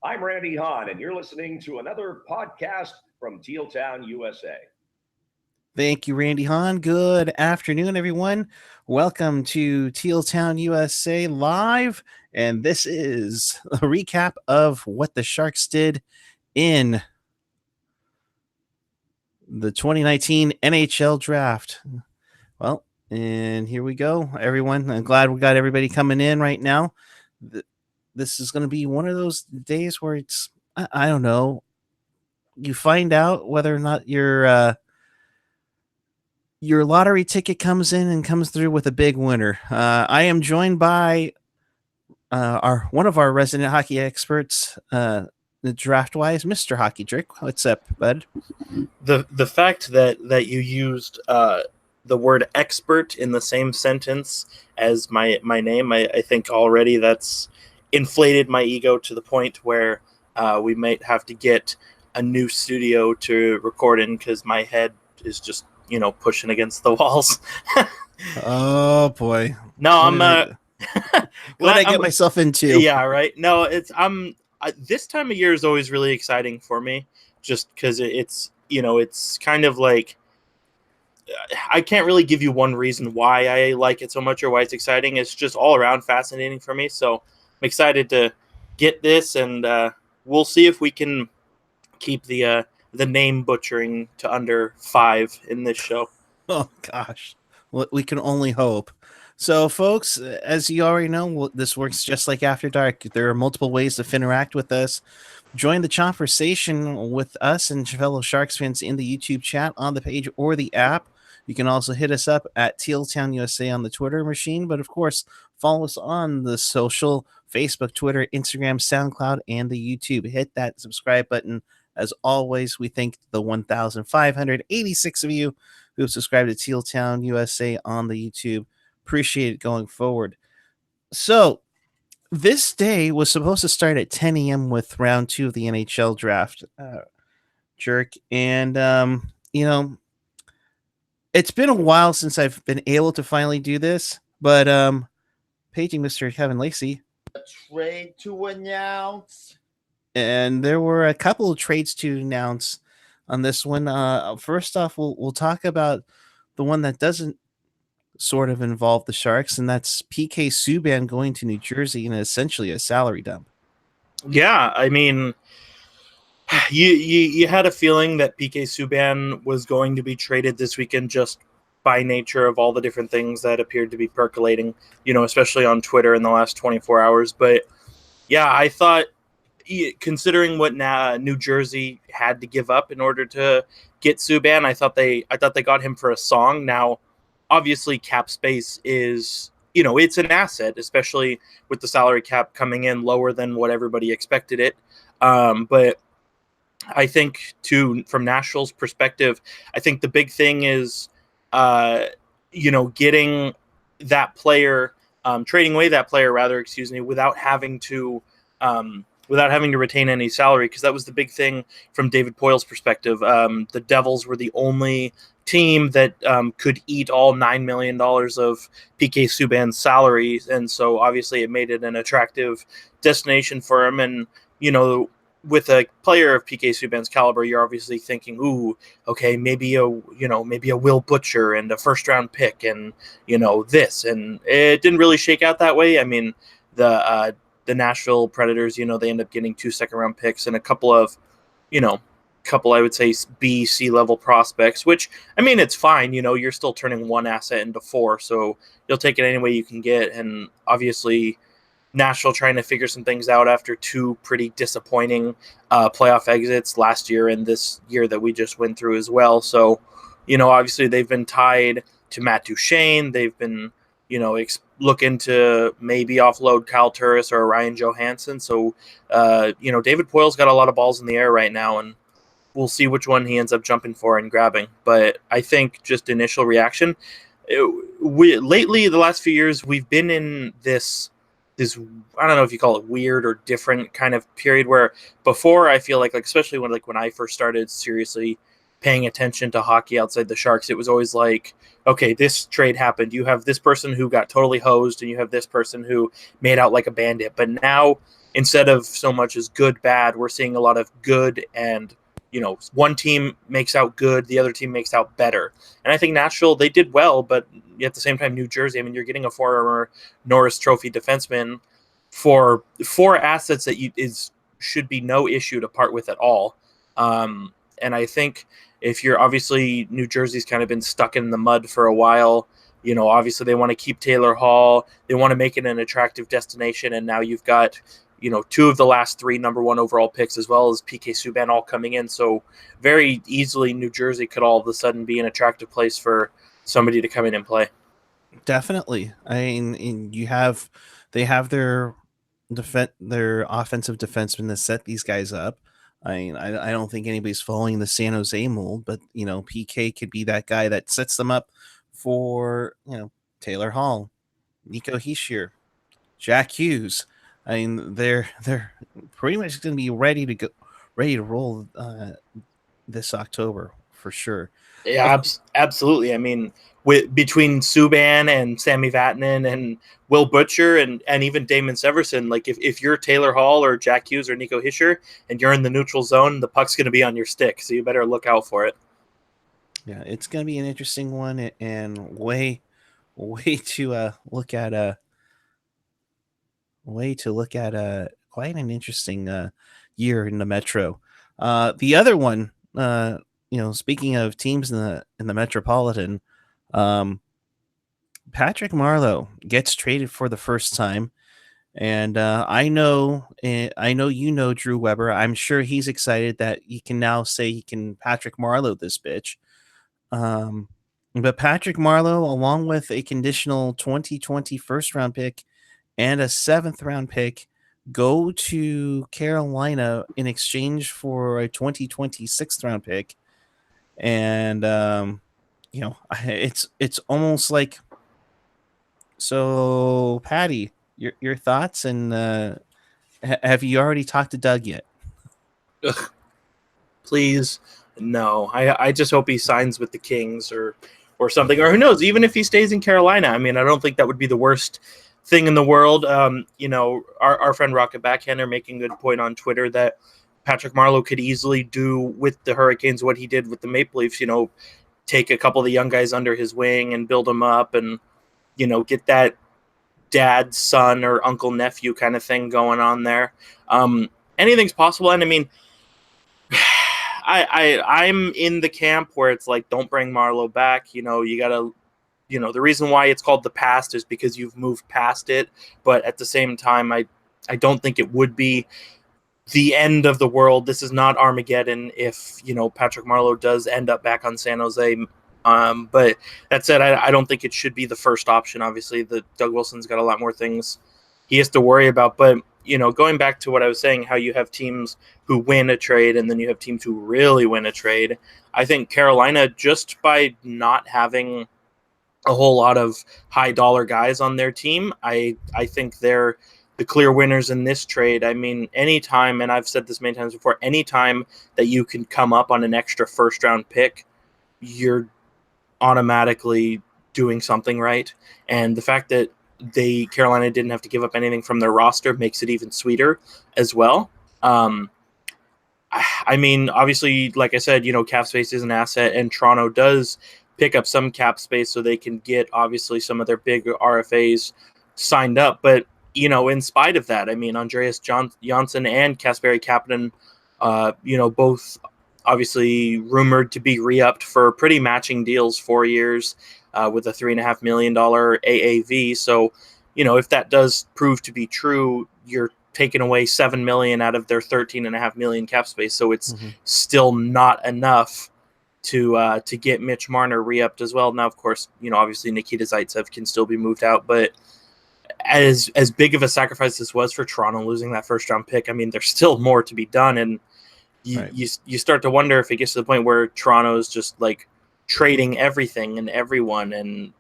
I'm Randy Hahn, and you're listening to another podcast from Teal USA. Thank you, Randy Hahn. Good afternoon, everyone. Welcome to Teal USA Live. And this is a recap of what the Sharks did in the 2019 NHL draft. Well, and here we go, everyone. I'm glad we got everybody coming in right now. This is going to be one of those days where it's, I don't know, you find out whether or not your lottery ticket comes in and comes through with a big winner. I am joined by our one of our resident hockey experts, the draft wise, Mr. Hockey Drick. What's up, bud? The fact that you used the word expert in the same sentence as my name, I think already that's inflated my ego to the point where we might have to get a new studio to record in because my head is just pushing against the walls. Oh boy! No, what did I get myself into? Yeah, right. No, this time of year is always really exciting for me, just because it's kind of like I can't really give you one reason why I like it so much or why it's exciting. It's just all around fascinating for me. So I'm excited to get this, and we'll see if we can keep the name butchering to under 5 in this show. Oh gosh, well, we can only hope. So, folks, as you already know, this works just like After Dark. There are multiple ways to interact with us. Join the conversation with us and fellow Sharks fans in the YouTube chat on the page or the app. You can also hit us up at Tealtown USA on the Twitter machine. But, of course, follow us on the social, Facebook, Twitter, Instagram, SoundCloud, and the YouTube. Hit that subscribe button. As always, we thank the 1,586 of you who have subscribed to Tealtown USA on the YouTube. Appreciate it going forward. So, this day was supposed to start at 10 a.m. with round 2 of the NHL draft, Jerk. And, it's been a while since I've been able to finally do this, but paging Mr. Kevin Lacey. A trade to announce. And there were a couple of trades to announce on this one. First off, we'll talk about the one that doesn't sort of involve the Sharks, and that's PK Subban going to New Jersey and essentially a salary dump. Yeah, I mean, you had a feeling that PK Subban was going to be traded this weekend just by nature of all the different things that appeared to be percolating, especially on Twitter in the last 24 hours. But yeah, I thought, considering what New Jersey had to give up in order to get Subban, I thought they got him for a song. Now, obviously, cap space is, it's an asset, especially with the salary cap coming in lower than what everybody expected it. But I think, too, from Nashville's perspective, I think the big thing is, getting that player, trading away that player, without having to retain any salary, because that was the big thing from David Poyle's perspective. The Devils were the only team that could eat all $9 million of PK Subban's salary, and so obviously it made it an attractive destination for him. And with a player of PK Subban's caliber, you're obviously thinking, ooh, okay, maybe a Will Butcher and a first round pick, and this, and it didn't really shake out that way. I mean, the Nashville Predators, they end up getting 2 second-round picks and a couple of, I would say, B, C level prospects, which, I mean, it's fine. You're still turning one asset into 4, so you'll take it any way you can get. And obviously, Nashville trying to figure some things out after 2 pretty disappointing playoff exits last year and this year that we just went through as well. So, obviously they've been tied to Matt Duchene. They've been, looking to maybe offload Kyle Turris or Ryan Johansson. So, David Poyle's got a lot of balls in the air right now, and we'll see which one he ends up jumping for and grabbing. But I think just initial reaction, lately, the last few years, we've been in this, I don't know if you call it weird or different kind of period where before, I feel like especially when I first started seriously paying attention to hockey outside the Sharks, it was always like, okay, this trade happened. You have this person who got totally hosed, and you have this person who made out like a bandit. But now instead of so much as good, bad, we're seeing a lot of good and, one team makes out good, the other team makes out better. And I think Nashville, they did well, but at the same time, New Jersey, I mean, you're getting a former Norris Trophy defenseman for 4 assets that should be no issue to part with at all. And I think if you're obviously New Jersey's kind of been stuck in the mud for a while, obviously they want to keep Taylor Hall. They want to make it an attractive destination. And now you've got, 2 of the last 3 number 1 overall picks, as well as PK Subban all coming in. So very easily New Jersey could all of a sudden be an attractive place for somebody to come in and play. Definitely. I mean, they have their offensive defensemen that set these guys up. I mean, I don't think anybody's following the San Jose mold, but PK could be that guy that sets them up for Taylor Hall, Nico Hischier, Jack Hughes. I mean, they're pretty much going to be ready to roll this October for sure. Yeah, absolutely. I mean, between Subban and Sammy Vatanen and Will Butcher and even Damon Severson, like if you're Taylor Hall or Jack Hughes or Nico Hischier and you're in the neutral zone, the puck's going to be on your stick, so you better look out for it. Yeah, it's going to be an interesting one and way to look at quite an interesting year in the Metro. The other one, speaking of teams in the Metropolitan, Patrick Marleau gets traded for the first time, and I know Drew Weber. I'm sure he's excited that he can now say he can Patrick Marleau this bitch. But Patrick Marleau, along with a conditional 2020 first round pick and a 7th round pick, go to Carolina in exchange for a 2020 6th round pick. And it's almost like, so Patty, your thoughts, and have you already talked to Doug yet? Ugh. Please, no. I just hope he signs with the Kings or something, or who knows, even if he stays in Carolina. I mean, I don't think that would be the worst thing in the world. Our friend Rocket Backhander making a good point on Twitter that Patrick Marleau could easily do with the Hurricanes what he did with the Maple Leafs, take a couple of the young guys under his wing and build them up and, get that dad, son, or uncle, nephew kind of thing going on there. Anything's possible. And I mean, I'm in the camp where it's like, don't bring Marleau back. You gotta, the reason why it's called the past is because you've moved past it. But at the same time, I don't think it would be the end of the world. This is not Armageddon if, Patrick Marleau does end up back on San Jose. But that said, I don't think it should be the first option. Obviously, Doug Wilson's got a lot more things he has to worry about. But, going back to what I was saying, how you have teams who win a trade and then you have teams who really win a trade. I think Carolina, just by not having a whole lot of high dollar guys on their team, I think they're the clear winners in this trade. I mean, anytime, and I've said this many times before, anytime that you can come up on an extra first round pick, you're automatically doing something right. And the fact that Carolina didn't have to give up anything from their roster makes it even sweeter as well. I mean, obviously, like I said, cap space is an asset, and Toronto does pick up some cap space so they can get obviously some of their big RFAs signed up. But, in spite of that, I mean, Andreas Janssen and Kasperi Kapanen, both obviously rumored to be re-upped for pretty matching deals, 4 years with a $3.5 million AAV. So, if that does prove to be true, you're taking away $7 million out of their $13.5 million cap space. So it's still not enough to get Mitch Marner re-upped as well. Now, of course, obviously Nikita Zaitsev can still be moved out, but as big of a sacrifice this was for Toronto losing that first round pick, I mean, there's still more to be done. And you start to wonder if it gets to the point where Toronto is just like trading everything and everyone. And,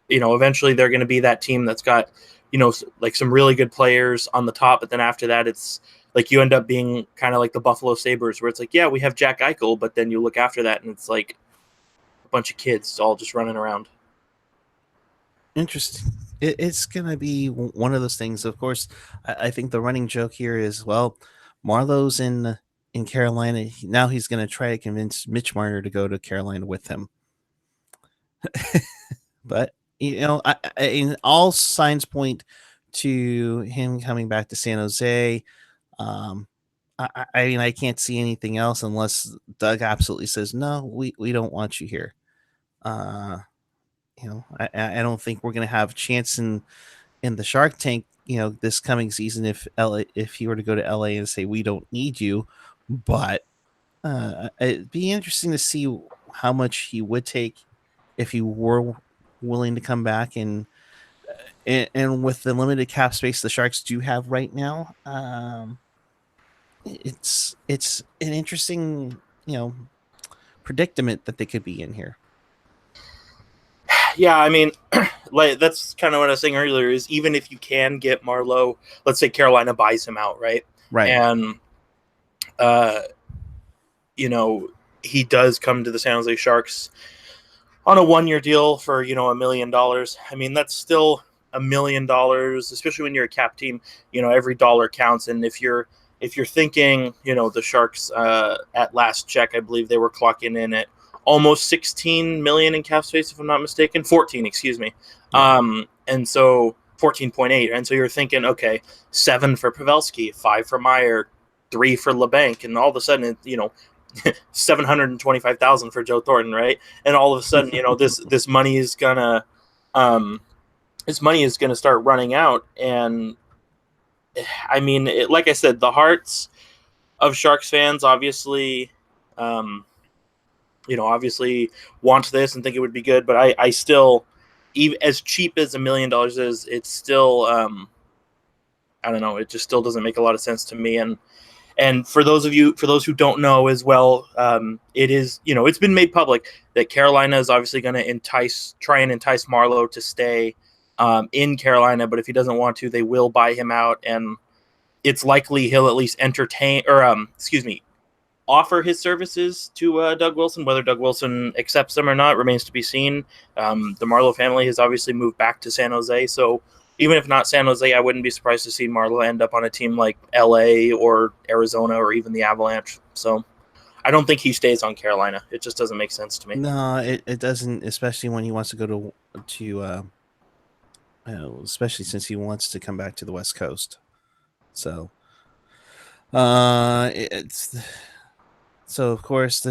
eventually they're going to be that team that's got, like some really good players on the top. But then after that, it's like you end up being kind of like the Buffalo Sabres where it's like, yeah, we have Jack Eichel. But then you look after that and it's like a bunch of kids all just running around. Interesting. It's going to be one of those things. Of course, I think the running joke here is, well, Marlowe's in Carolina. Now he's going to try to convince Mitch Marner to go to Carolina with him. But, all signs point to him coming back to San Jose. Um, I mean, I can't see anything else unless Doug absolutely says, no, we don't want you here. I don't think we're going to have a chance in the Shark Tank, this coming season if he were to go to LA and say we don't need you. But it'd be interesting to see how much he would take if he were willing to come back, and with the limited cap space the Sharks do have right now, it's an interesting predicament that they could be in here. Yeah, I mean, like that's kind of what I was saying earlier. Is even if you can get Marlowe, let's say Carolina buys him out, right? Right. And he does come to the San Jose Sharks on a 1-year deal for $1 million. I mean, that's still $1 million, especially when you're a cap team. Every dollar counts, and if you're thinking, the Sharks at last check, I believe they were clocking in at almost 16 million in cap space, if I'm not mistaken. 14, excuse me. And so 14.8. And so you're thinking, okay, 7 for Pavelski, 5 for Meyer, 3 for LeBanc, and all of a sudden, 725,000 for Joe Thornton, right? And all of a sudden, this money is gonna start running out. And I mean, like I said, the hearts of Sharks fans obviously want this and think it would be good, but I still, even as cheap as $1 million is, it's still I don't know, it just still doesn't make a lot of sense to me. And for those who don't know as well, it is, it's been made public that Carolina is obviously going to try and entice Marlowe to stay in Carolina, but if he doesn't want to, they will buy him out, and it's likely he'll at least offer his services to Doug Wilson. Whether Doug Wilson accepts them or not remains to be seen. The Marlowe family has obviously moved back to San Jose, so even if not San Jose, I wouldn't be surprised to see Marlowe end up on a team like LA or Arizona or even the Avalanche. So I don't think he stays on Carolina. It just doesn't make sense to me. No, it doesn't, especially when he wants to go to especially since he wants to come back to the West Coast. So so of course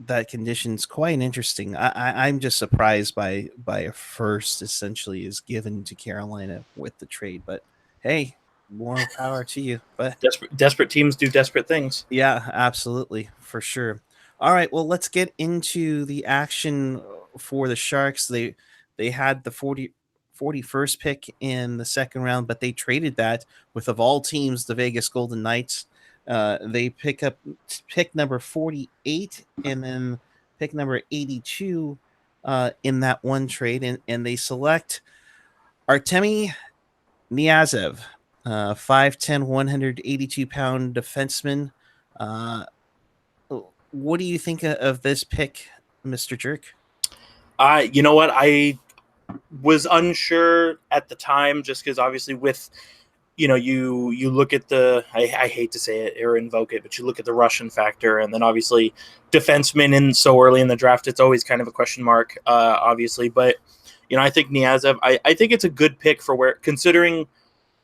that condition's quite interesting. I'm just surprised by a first essentially is given to Carolina with the trade, but hey, more power to you. But desperate teams do desperate things. Yeah, absolutely, for sure. All right, well, let's get into the action for the Sharks. They had the 41st pick in the second round, but they traded that with, of all teams, the Vegas Golden Knights. They pick up pick number 48 and then pick number 82 in that one trade, and they select Artemi Niazev, 5'10", 182-pound defenseman. What do you think of this pick, Mr. Jerk? You know what? I was unsure at the time, just because obviously with, you look at I hate to say it or invoke it, but you look at the Russian factor, and then obviously defensemen in so early in the draft, it's always kind of a question mark, obviously. But, I think Niazev, I think it's a good pick for considering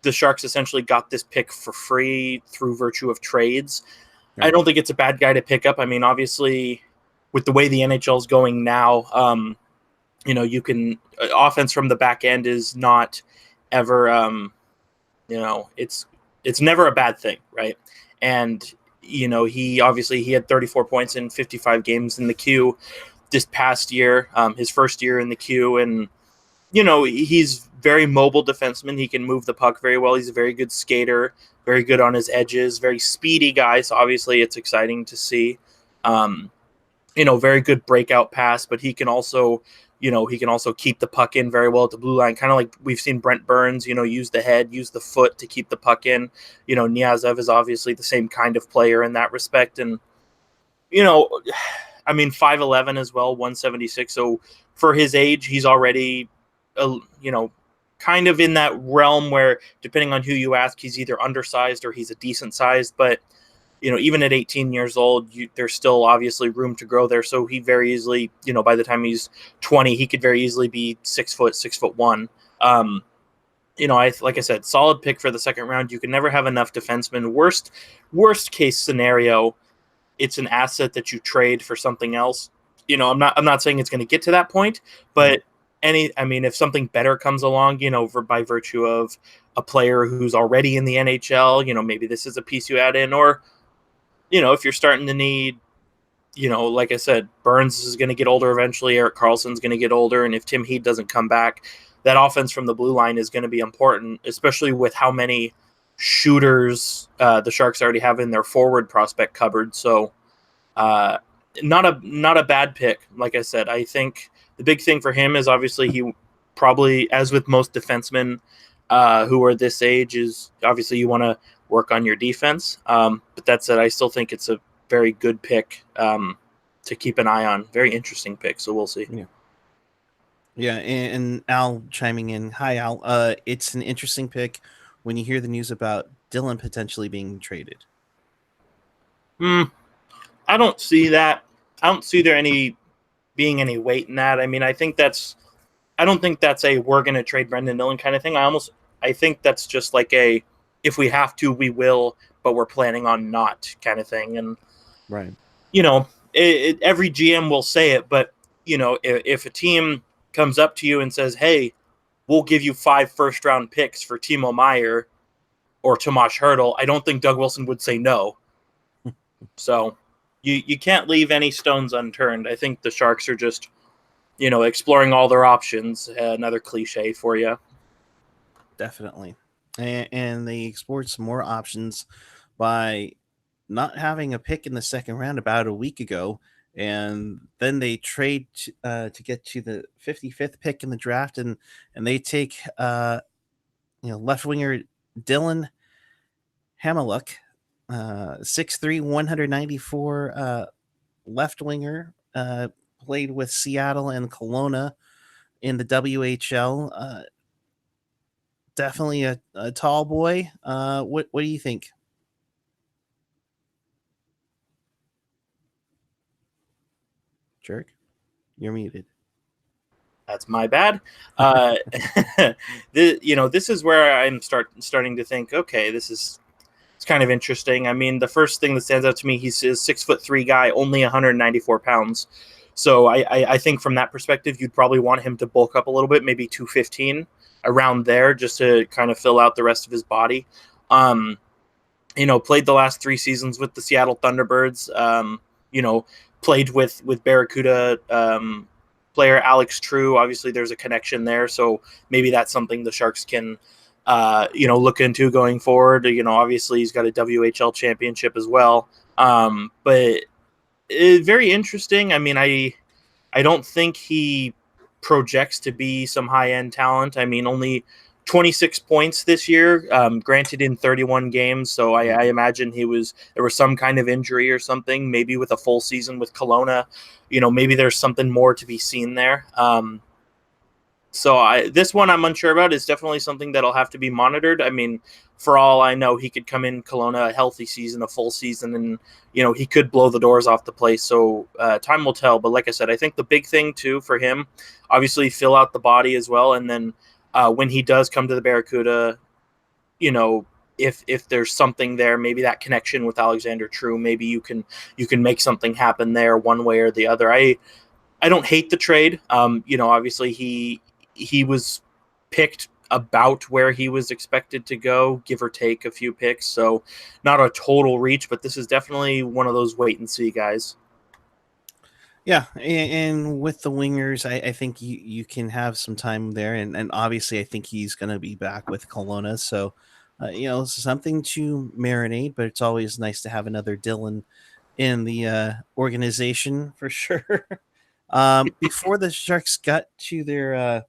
the Sharks essentially got this pick for free through virtue of trades. Right. I don't think it's a bad guy to pick up. I mean, obviously, with the way the NHL is going now, you can offense from the back end is not ever, it's never a bad thing, right? And he had 34 points in 55 games in the queue this past year, his first year in the queue, and he's very mobile defenseman. He can move the puck very well. He's a very good skater, very good on his edges, very speedy guy. So obviously it's exciting to see. Very good breakout pass, but he can also keep the puck in very well at the blue line, kind of like we've seen Brent Burns, use the head, use the foot to keep the puck in. Niazev is obviously the same kind of player in that respect. And, 5'11" as well, 176. So for his age, he's already, kind of in that realm where, depending on who you ask, he's either undersized or he's a decent sized. But even at 18 years old, there's still obviously room to grow there. So he very easily, by the time he's 20, he could very easily be 6 foot, 6'1". Like I said, solid pick for the second round. You can never have enough defensemen. Worst case scenario, it's an asset that you trade for something else. I'm not saying it's going to get to that point, but if something better comes along, by virtue of a player who's already in the NHL, maybe this is a piece you add in, or, if you're starting to need, like I said, Burns is going to get older eventually. Erik Karlsson's going to get older. And if Tim Heed doesn't come back, that offense from the blue line is going to be important, especially with how many shooters the Sharks already have in their forward prospect cupboard. So not a bad pick. Like I said, I think the big thing for him is obviously he probably, as with most defensemen who are this age, is obviously you want to work on your defense. But that said, I still think it's a very good pick to keep an eye on. Very interesting pick. So we'll see. Yeah, and Al chiming in. Hi, Al. It's an interesting pick when you hear the news about Dylan potentially being traded. I don't see that. I don't see there being any weight in that. I mean, I don't think that's a we're going to trade Brendan Dillon kind of thing. I think that's just like a if we have to, we will, but we're planning on not kind of thing. And right, every GM will say it, but if a team comes up to you and says, "Hey, we'll give you 5 first-round picks for Timo Meier or Tomas Hertl," I don't think Doug Wilson would say no. So you can't leave any stones unturned. I think the Sharks are just, exploring all their options. Another cliche for you. Definitely. And they explored some more options by not having a pick in the second round about a week ago. And then they trade to get to the 55th pick in the draft, and they take left winger Dylan Hamiluk, 6'3", 194 left winger, played with Seattle and Kelowna in the WHL. Definitely a tall boy. What do you think? Jerk, you're muted. That's my bad. This is where I'm starting to think, okay, it's kind of interesting. I mean, the first thing that stands out to me, he's a 6'3" guy, only 194 pounds. So I think from that perspective, you'd probably want him to bulk up a little bit, maybe 215 around there, just to kind of fill out the rest of his body. Played the last 3 seasons with the Seattle Thunderbirds. Played with Barracuda player Alex True. Obviously, there's a connection there, so maybe that's something the Sharks can, look into going forward. Obviously, he's got a WHL championship as well. But very interesting. I mean, I don't think he projects to be some high-end talent. I mean, only 26 points this year, granted in 31 games. So I imagine there was some kind of injury or something, maybe with a full season with Kelowna, maybe there's something more to be seen there. So this one I'm unsure about. Is definitely something that'll have to be monitored. I mean, for all I know, he could come in Kelowna a healthy season, a full season, and, he could blow the doors off the place. So time will tell. But like I said, I think the big thing too for him, obviously fill out the body as well. And then when he does come to the Barracuda, if there's something there, maybe that connection with Alexander True, maybe you can make something happen there one way or the other. I don't hate the trade. Obviously he was picked about where he was expected to go, give or take a few picks. So not a total reach, but this is definitely one of those wait and see guys. Yeah, and with the wingers, I think you can have some time there, and obviously I think he's going to be back with Kelowna, so something to marinate. But it's always nice to have another Dylan in the organization for sure. Before the Sharks got to their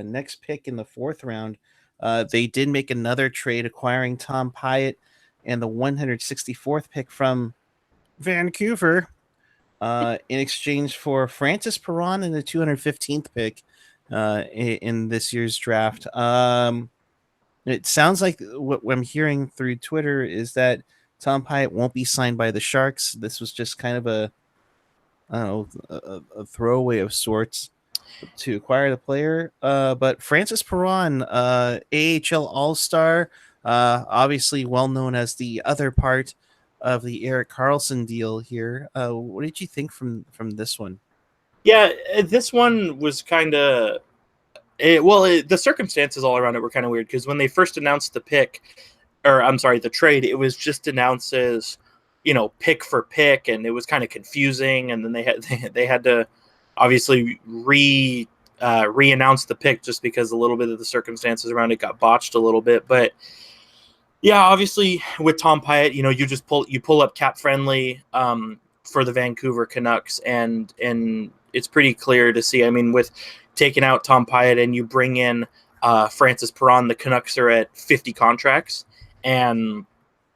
next pick in the 4th round, they did make another trade, acquiring Tom Pyatt and the 164th pick from Vancouver. In exchange for Francis Perron and the 215th pick. in this year's draft. It sounds like what I'm hearing through Twitter is that Tom Pyatt won't be signed by the Sharks. This was just kind of I don't know, a throwaway of sorts to acquire the player. But Francis Perron, AHL All Star, obviously well known as the other part of the Erik Karlsson deal here. What did you think from this one? Yeah, this one was kind of the circumstances all around it were kind of weird because when they first announced the pick, or I'm sorry, the trade, it was just announced as, pick for pick, and it was kind of confusing. And then they had to obviously re-announce the pick just because a little bit of the circumstances around it got botched a little bit. But yeah, obviously with Tom Pyatt, you pull up cap friendly for the Vancouver Canucks, and it's pretty clear to see. I mean, with taking out Tom Pyatt and you bring in Francis Perron, the Canucks are at 50 contracts, and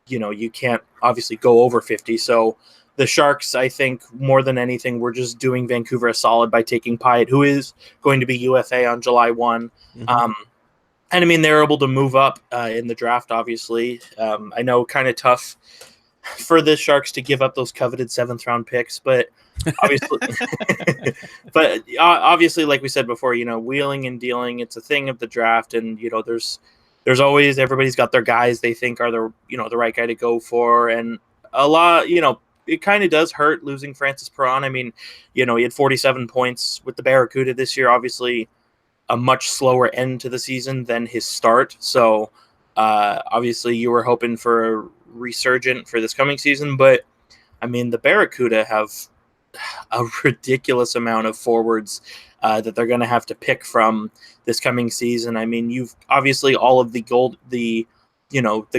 you can't obviously go over 50. So the Sharks, I think, more than anything, were just doing Vancouver a solid by taking Pyatt, who is going to be UFA on July 1. Mm-hmm. And I mean, they're able to move up in the draft, obviously. I know kind of tough for the Sharks to give up those coveted 7th round picks, but obviously, like we said before, wheeling and dealing, it's a thing of the draft. And, there's always, everybody's got their guys they think are the right guy to go for. And a lot, it kind of does hurt losing Francis Perron. I mean, he had 47 points with the Barracuda this year, obviously a much slower end to the season than his start. So obviously you were hoping for a resurgent for this coming season, but I mean, the Barracuda have a ridiculous amount of forwards that they're going to have to pick from this coming season. I mean, you've obviously all of the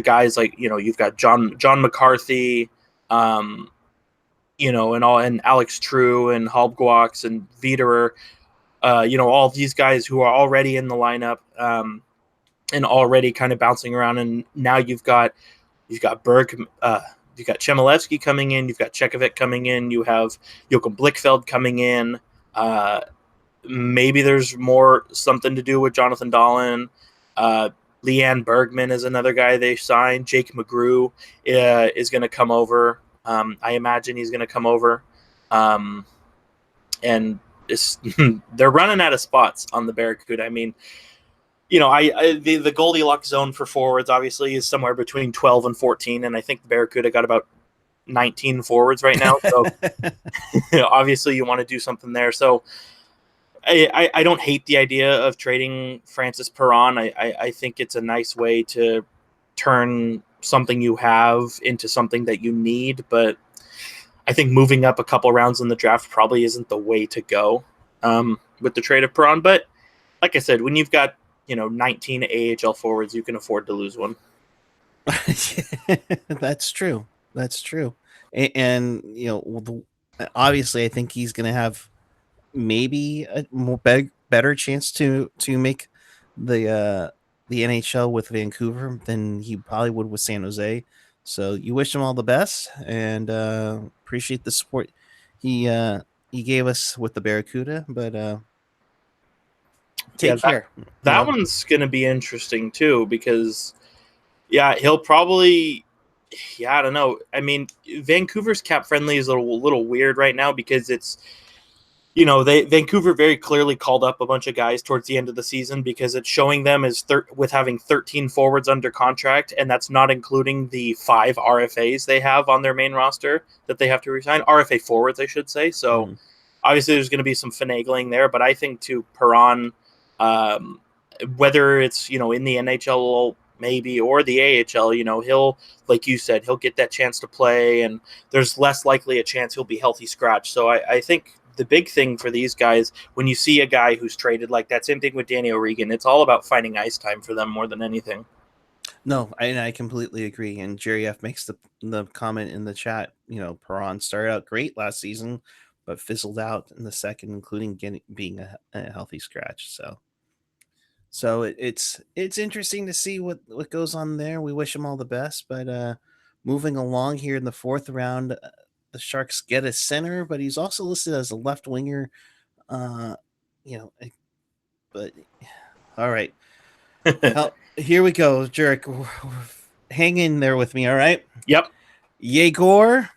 guys like, you've got John McCarthy, and Alex True and Halbgewachs and Viederer, all these guys who are already in the lineup and already kind of bouncing around. And now you've got Berg, you've got Chmelevski coming in, you've got Chekovic coming in, you have Joachim Blichfeld coming in. Maybe there's more something to do with Jonathan Dahlin. Leanne Bergman is another guy they signed. Jake McGrew is going to come over. I imagine he's going to come over. And they're running out of spots on the Barracuda. I mean, the Goldilocks zone for forwards obviously is somewhere between 12 and 14, and I think the Barracuda got about 19 forwards right now. So obviously you want to do something there. So I don't hate the idea of trading Francis Perron. I think it's a nice way to turn something you have into something that you need, but I think moving up a couple rounds in the draft probably isn't the way to go with the trade of Perron. But like I said, when you've got 19 AHL forwards, you can afford to lose one. That's true. And obviously, I think he's going to have maybe a more better chance to make the NHL with Vancouver than he probably would with San Jose. So you wish him all the best, and appreciate the support he gave us with the Barracuda. But take care. That one's going to be interesting too, because he'll probably. I don't know. I mean, Vancouver's cap friendly is a little weird right now because it's. Vancouver very clearly called up a bunch of guys towards the end of the season because it's showing them as with having 13 forwards under contract, and that's not including the 5 RFAs they have on their main roster that they have to resign. RFA forwards, I should say. So obviously there's going to be some finagling there, but I think to Perron, whether it's, in the NHL maybe or the AHL, he'll, like you said, he'll get that chance to play, and there's less likely a chance he'll be healthy scratch. So I think the big thing for these guys, when you see a guy who's traded like that, same thing with Danny O'Regan, it's all about finding ice time for them more than anything. No, I completely agree. And Jerry F makes the comment in the chat. Perron started out great last season, but fizzled out in the second, including being a healthy scratch. So it's interesting to see what goes on there. We wish him all the best. But moving along here in the 4th round, the Sharks get a center, but he's also listed as a left winger. A But all right. Here we go, Jerk. Hang in there with me, all right? Yep. Yegor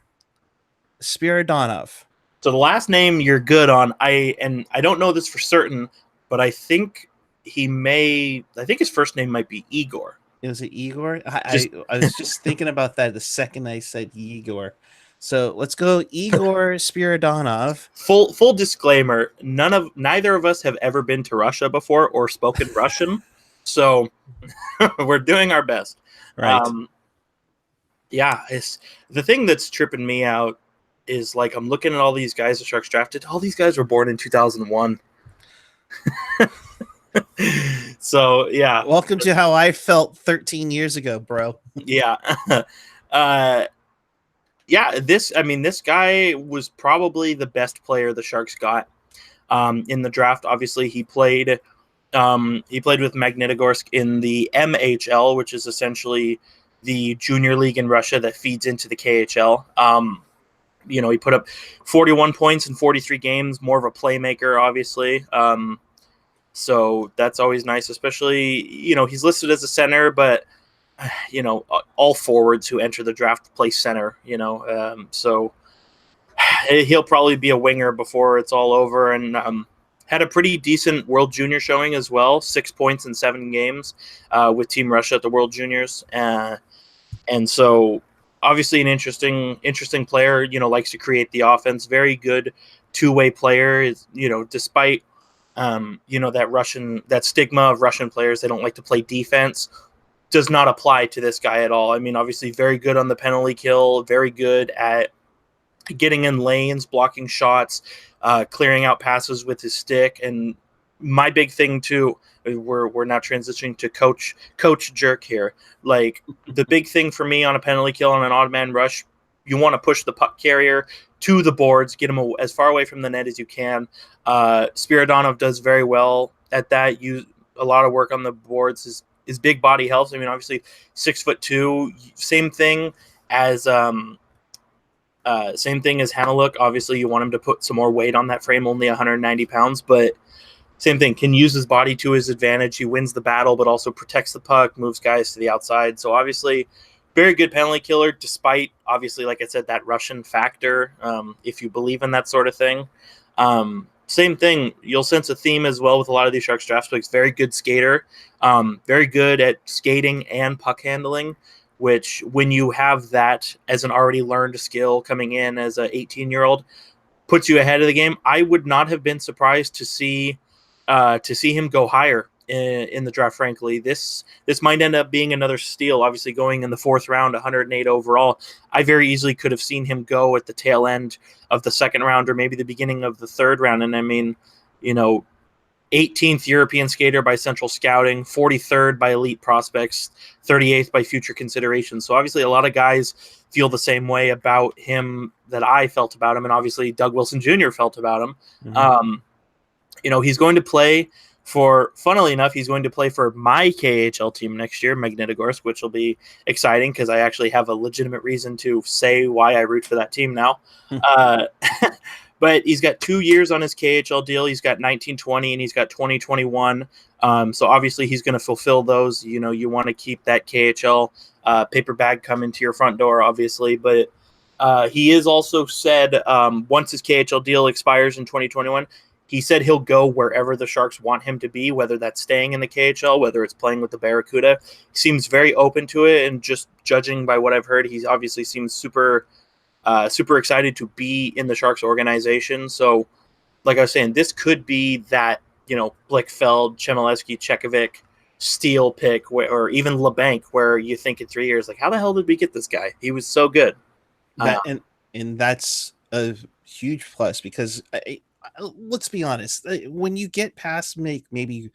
Spiridonov. So the last name you're good on. I don't know this for certain, but I think his first name might be Igor. Is it Igor? I was just thinking about that the second I said Igor. So let's go Igor Spiridonov. Full disclaimer, neither of us have ever been to Russia before or spoken Russian. So we're doing our best. Right. Yeah, it's the thing that's tripping me out is like I'm looking at all these guys the Sharks drafted. All these guys were born in 2001. So yeah. Welcome to how I felt 13 years ago, bro. Yeah. This guy was probably the best player the Sharks got in the draft. Obviously, he played with Magnitogorsk in the MHL, which is essentially the junior league in Russia that feeds into the KHL. He put up 41 points in 43 games, more of a playmaker, obviously. So that's always nice, especially, he's listed as a center, but, all forwards who enter the draft play center, so he'll probably be a winger before it's all over, and had a pretty decent World Junior showing as well, 6 points in 7 games with Team Russia at the World Juniors. And so obviously an interesting player, likes to create the offense, very good two-way player, is, despite that stigma of Russian players, they don't like to play defense, does not apply to this guy at all. I mean, obviously very good on the penalty kill, very good at getting in lanes, blocking shots, clearing out passes with his stick. And my big thing too, we're now transitioning to coach Jerk here. Like the big thing for me on a penalty kill on an odd man rush, you want to push the puck carrier to the boards, get him as far away from the net as you can. Spiridonov does very well at that. Use a lot of work on the boards. His big body helps. I mean, obviously 6'2", same thing as Hanaluk. Obviously, you want him to put some more weight on that frame, only 190 pounds, but same thing, can use his body to his advantage. He wins the battle, but also protects the puck, moves guys to the outside. So obviously, very good penalty killer, despite, obviously, like I said, that Russian factor, if you believe in that sort of thing. Same thing, you'll sense a theme as well with a lot of these Sharks draft picks. Very good skater, very good at skating and puck handling, which when you have that as an already learned skill coming in as an 18-year-old, puts you ahead of the game. I would not have been surprised to see him go higher in the draft. Frankly, this might end up being another steal. Obviously, going in the 4th round, 108 overall. I very easily could have seen him go at the tail end of the 2nd round or maybe the beginning of the 3rd round. And I mean, 18th European skater by Central Scouting, 43rd by Elite Prospects, 38th by Future Considerations. So obviously, a lot of guys feel the same way about him that I felt about him, and obviously Doug Wilson Jr. felt about him. Mm-hmm. He's going to play funnily enough, he's going to play for my KHL team next year, Magnitogorsk, which will be exciting because I actually have a legitimate reason to say why I root for that team now. But he's got 2 years on his KHL deal. He's got 19-20 and he's got 20-21. So obviously he's going to fulfill those. You want to keep that KHL paper bag coming to your front door, obviously. But he is also said once his KHL deal expires in 2021, he said he'll go wherever the Sharks want him to be, whether that's staying in the KHL, whether it's playing with the Barracuda. He seems very open to it, and just judging by what I've heard, he obviously seems super excited to be in the Sharks organization. So, like I was saying, this could be that, Blichfeld, Chmielewski, Chekovic, Steele pick, or even LeBanc, where you think in 3 years, like, how the hell did we get this guy? He was so good. And that's a huge plus because let's be honest, when you get past maybe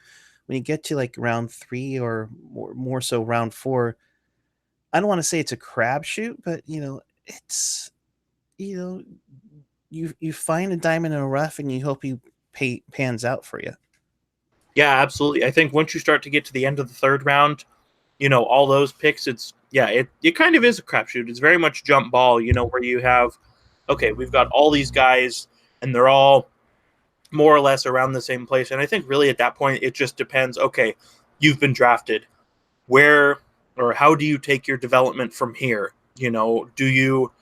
when you get to like round 3 or more so round 4, I don't want to say it's a crapshoot, but it's you find a diamond in a rough and you hope he pans out for you. Yeah, absolutely. I think once you start to get to the end of the 3rd round, all those picks, it kind of is a crapshoot. It's very much jump ball, where you have, okay, we've got all these guys and they're all more or less around the same place. And I think really at that point, it just depends. Okay, you've been drafted. Where or how do you take your development from here? Do you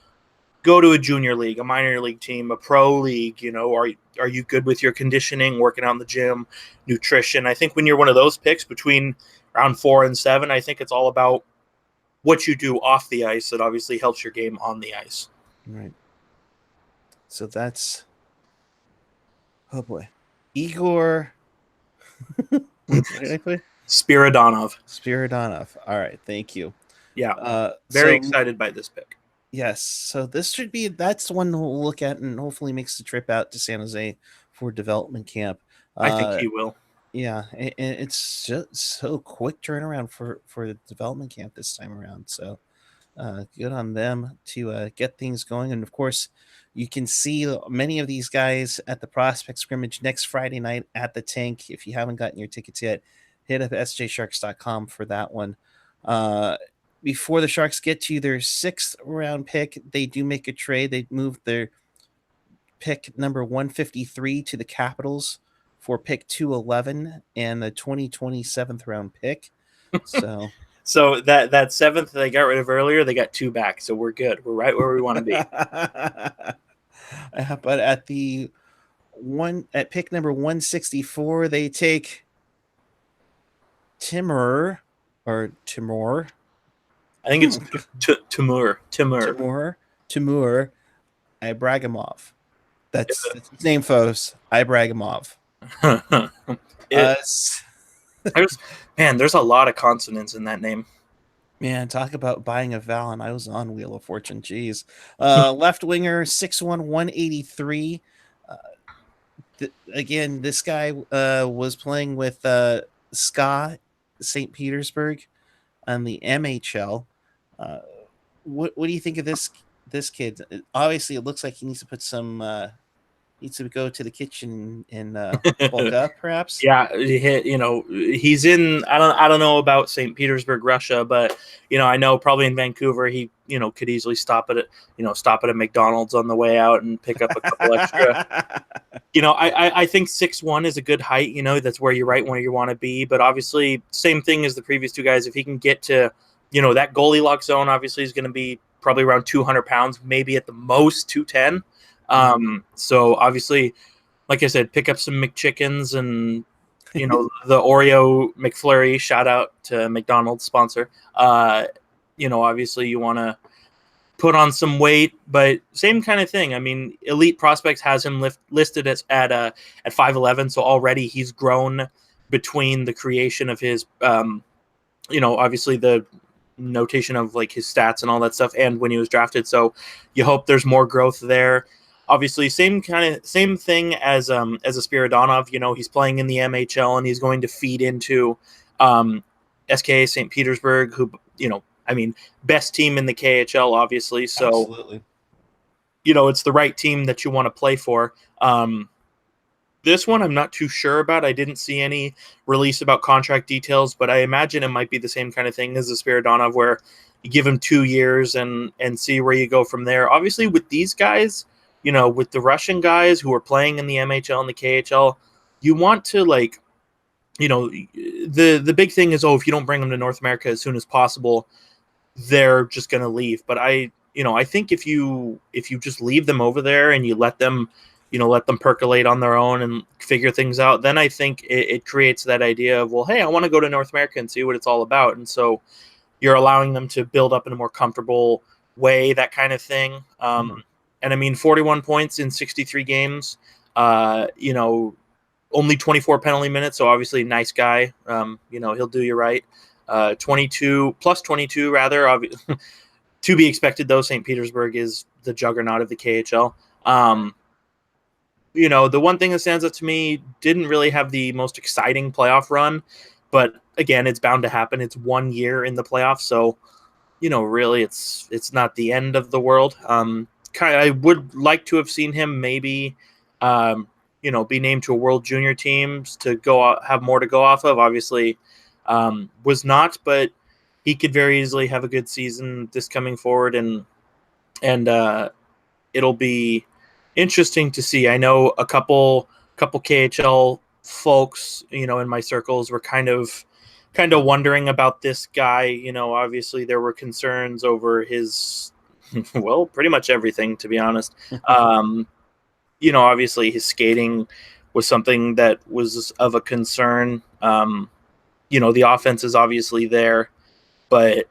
go to a junior league, a minor league team, a pro league? Are you good with your conditioning, working out in the gym, nutrition? I think when you're one of those picks between round 4 and 7, I think it's all about what you do off the ice that obviously helps your game on the ice. Right. So that's, oh boy, Igor. What did I put? Spiridonov. All right, thank you. Yeah, very so, excited by this pick. Yes, so that's the one we'll look at and hopefully makes the trip out to San Jose for development camp. I think he will. Yeah, and it's just so quick turnaround for the development camp this time around. So good on them to get things going. And of course, you can see many of these guys at the prospect scrimmage next Friday night at the Tank. If you haven't gotten your tickets yet, hit up sjsharks.com for that one. Before the Sharks get to their 6th round pick, they do make a trade. They move their pick number 153 to the Capitals for pick 211 and the 2027th round pick. So so that 7th they got rid of earlier, they got 2 back. So we're good. We're right where we want to be. But at pick number 164, they take Timur. I think it's Timur Ibragimov. That's his name, folks. Ibragimov. There's a lot of consonants in that name. Man, talk about buying a vowel, and I was on Wheel of Fortune. Jeez. Left winger, 6'1", 183. Again, this guy was playing with SKA St. Petersburg on the MHL. What do you think of this kid? Obviously, it looks like he needs to put some needs to go to the kitchen and bulk up, perhaps. Yeah, he's in. I don't know about St. Petersburg, Russia, but I know probably in Vancouver he could easily stop at a McDonald's on the way out and pick up a couple extra. I think 6'1" is a good height. That's where you're right where you want to be. But obviously, same thing as the previous 2 guys. If he can get to that goalie lock zone, obviously is going to be probably around 200 pounds, maybe at the most 210. So obviously, like I said, pick up some McChickens and the Oreo McFlurry. Shout out to McDonald's sponsor. Obviously you want to put on some weight, but same kind of thing. I mean, Elite Prospects has him listed at 5'11", so already he's grown between the creation of his obviously the notation of like his stats and all that stuff and when he was drafted. So you hope there's more growth there. Obviously, same thing as a Spiridonov. He's playing in the MHL and he's going to feed into SKA St. Petersburg, who best team in the KHL, obviously. So absolutely, it's the right team that you want to play for. This one I'm not too sure about. I didn't see any release about contract details, but I imagine it might be the same kind of thing as the Spiridonov, where you give him 2 years and see where you go from there. Obviously, with these guys, with the Russian guys who are playing in the MHL and the KHL, you want to the big thing is, if you don't bring them to North America as soon as possible, they're just going to leave. But I think if you just leave them over there and you let them percolate on their own and figure things out, then I think it creates that idea of, well, hey, I want to go to North America and see what it's all about. And so you're allowing them to build up in a more comfortable way, that kind of thing. And I mean, 41 points in 63 games, only 24 penalty minutes. So obviously nice guy. He'll do you right. 22 rather, to be expected though. St. Petersburg is the juggernaut of the KHL. The one thing that stands out to me, didn't really have the most exciting playoff run, but again, it's bound to happen. It's 1 year in the playoffs. So, really it's not the end of the world. I would like to have seen him maybe, be named to a World Junior teams to have more to go off of. Obviously, was not, but he could very easily have a good season this coming forward, and it'll be interesting to see. I know a couple couple KHL folks, in my circles were kind of wondering about this guy. Obviously there were concerns over his, well, pretty much everything, to be honest. Obviously his skating was something that was of a concern. The offense is obviously there, but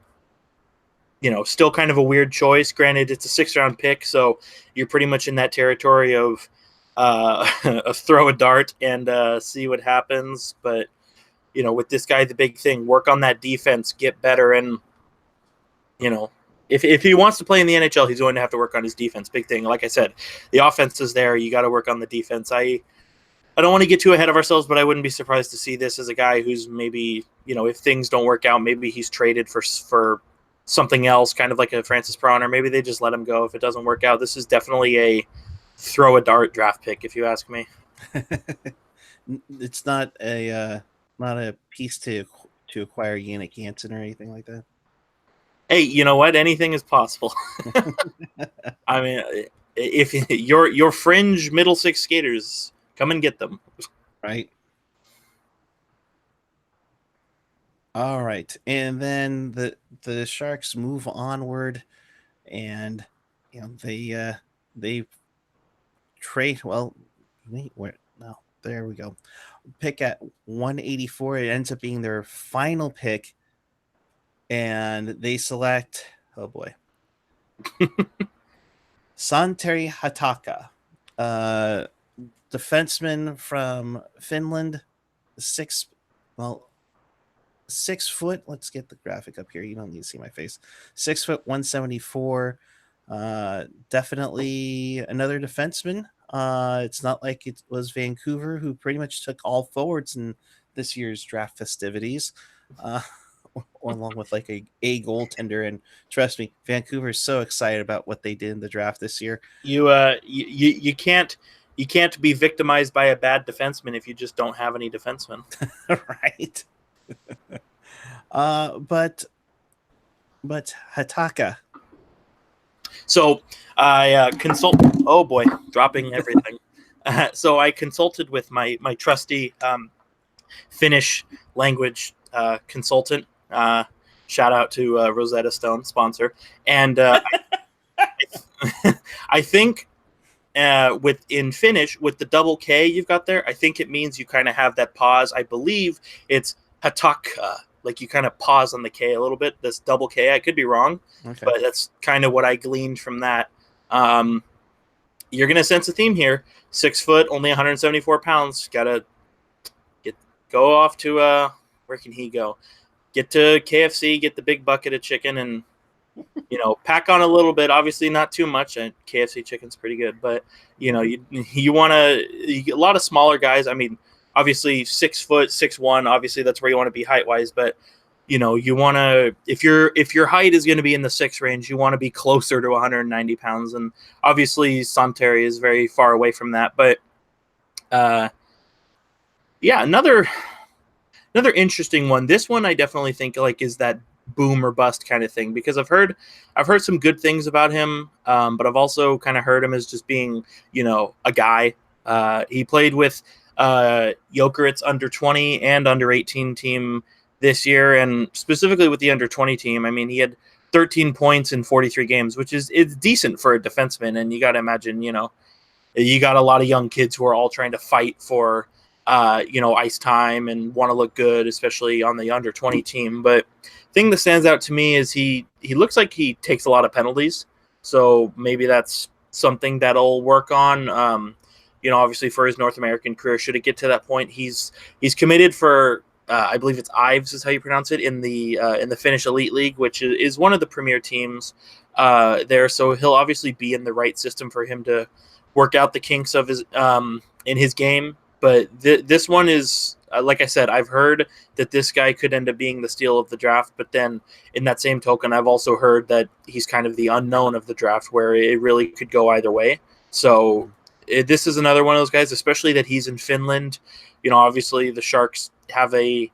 still kind of a weird choice. Granted, it's a 6th-round pick, so you're pretty much in that territory of throw a dart and see what happens. But with this guy, the big thing: work on that defense, get better, and if he wants to play in the NHL, he's going to have to work on his defense. Big thing, like I said, the offense is there. You got to work on the defense. I don't want to get too ahead of ourselves, but I wouldn't be surprised to see this as a guy who's maybe, if things don't work out, maybe he's traded for something else, kind of like a Francis Perron, or maybe they just let him go if it doesn't work out. This is definitely a throw a dart draft pick, if you ask me. It's not a piece to acquire Yannick Janssen or anything like that. Hey, you know what? Anything is possible. I mean, if your fringe middle 6 skaters, come and get them. Right. All right, and then the Sharks move onward, and they trade. Well, wait, where? No, there we go. Pick at 184. It ends up being their final pick, and they select. Oh boy, Santeri Hataka, defenseman from Finland, 6 foot. Let's get the graphic up here. You don't need to see my face. 6 foot 174. Definitely another defenseman. It's not like it was Vancouver, who pretty much took all forwards in this year's draft festivities, or along with like a goaltender. And trust me, Vancouver is so excited about what they did in the draft this year. You can't be victimized by a bad defenseman if you just don't have any defensemen. Right. But Hataka. So I consult. Oh boy, dropping everything. So I consulted with my trusty Finnish language consultant. Shout out to Rosetta Stone, sponsor. And I think in Finnish, with the double K you've got there, I think it means you kind of have that pause. I believe it's Hataka. Like you kind of pause on the K a little bit. This double K, I could be wrong, okay, but that's kind of what I gleaned from that. You're going to sense a theme here. 6 foot, only 174 pounds. Got to go off to, where can he go? Get to KFC, get the big bucket of chicken, and, pack on a little bit. Obviously not too much. KFC chicken's pretty good, but, you want to, a lot of smaller guys. I mean, obviously 6 foot, 6'1", obviously that's where you want to be height wise, but you want to, if your height is going to be in the 6 range, you want to be closer to 190 pounds. And obviously Santeri is very far away from that, but another interesting one. This one I definitely think like is that boom or bust kind of thing, because I've heard some good things about him, but I've also kind of heard him as just being, a guy. He played with Jokerit's under 20 and under 18 team this year, and specifically with the under 20 team. I mean, he had 13 points in 43 games, which is decent for a defenseman. And you got to imagine, you got a lot of young kids who are all trying to fight for, ice time and want to look good, especially on the under 20 team. But thing that stands out to me is he looks like he takes a lot of penalties. So maybe that's something that'll work on. Obviously for his North American career, should it get to that point, he's committed for, I believe it's Ives is how you pronounce it, in the Finnish Elite League, which is one of the premier teams there. So he'll obviously be in the right system for him to work out the kinks of his in his game. But this one is, like I said, I've heard that this guy could end up being the steal of the draft. But then in that same token, I've also heard that he's kind of the unknown of the draft, where it really could go either way. So this is another one of those guys, especially that he's in Finland. Obviously the Sharks have a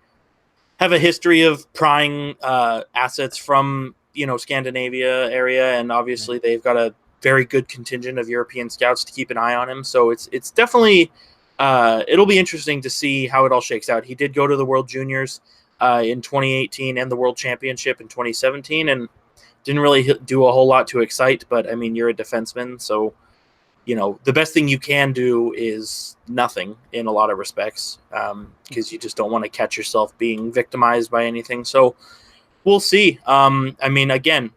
history of prying assets from, Scandinavia area. And obviously they've got a very good contingent of European scouts to keep an eye on him. So it's definitely it'll be interesting to see how it all shakes out. He did go to the World Juniors in 2018 and the World Championship in 2017, and didn't really do a whole lot to excite. But I mean, you're a defenseman, so the best thing you can do is nothing in a lot of respects, because you just don't want to catch yourself being victimized by anything. So we'll see. I mean, again,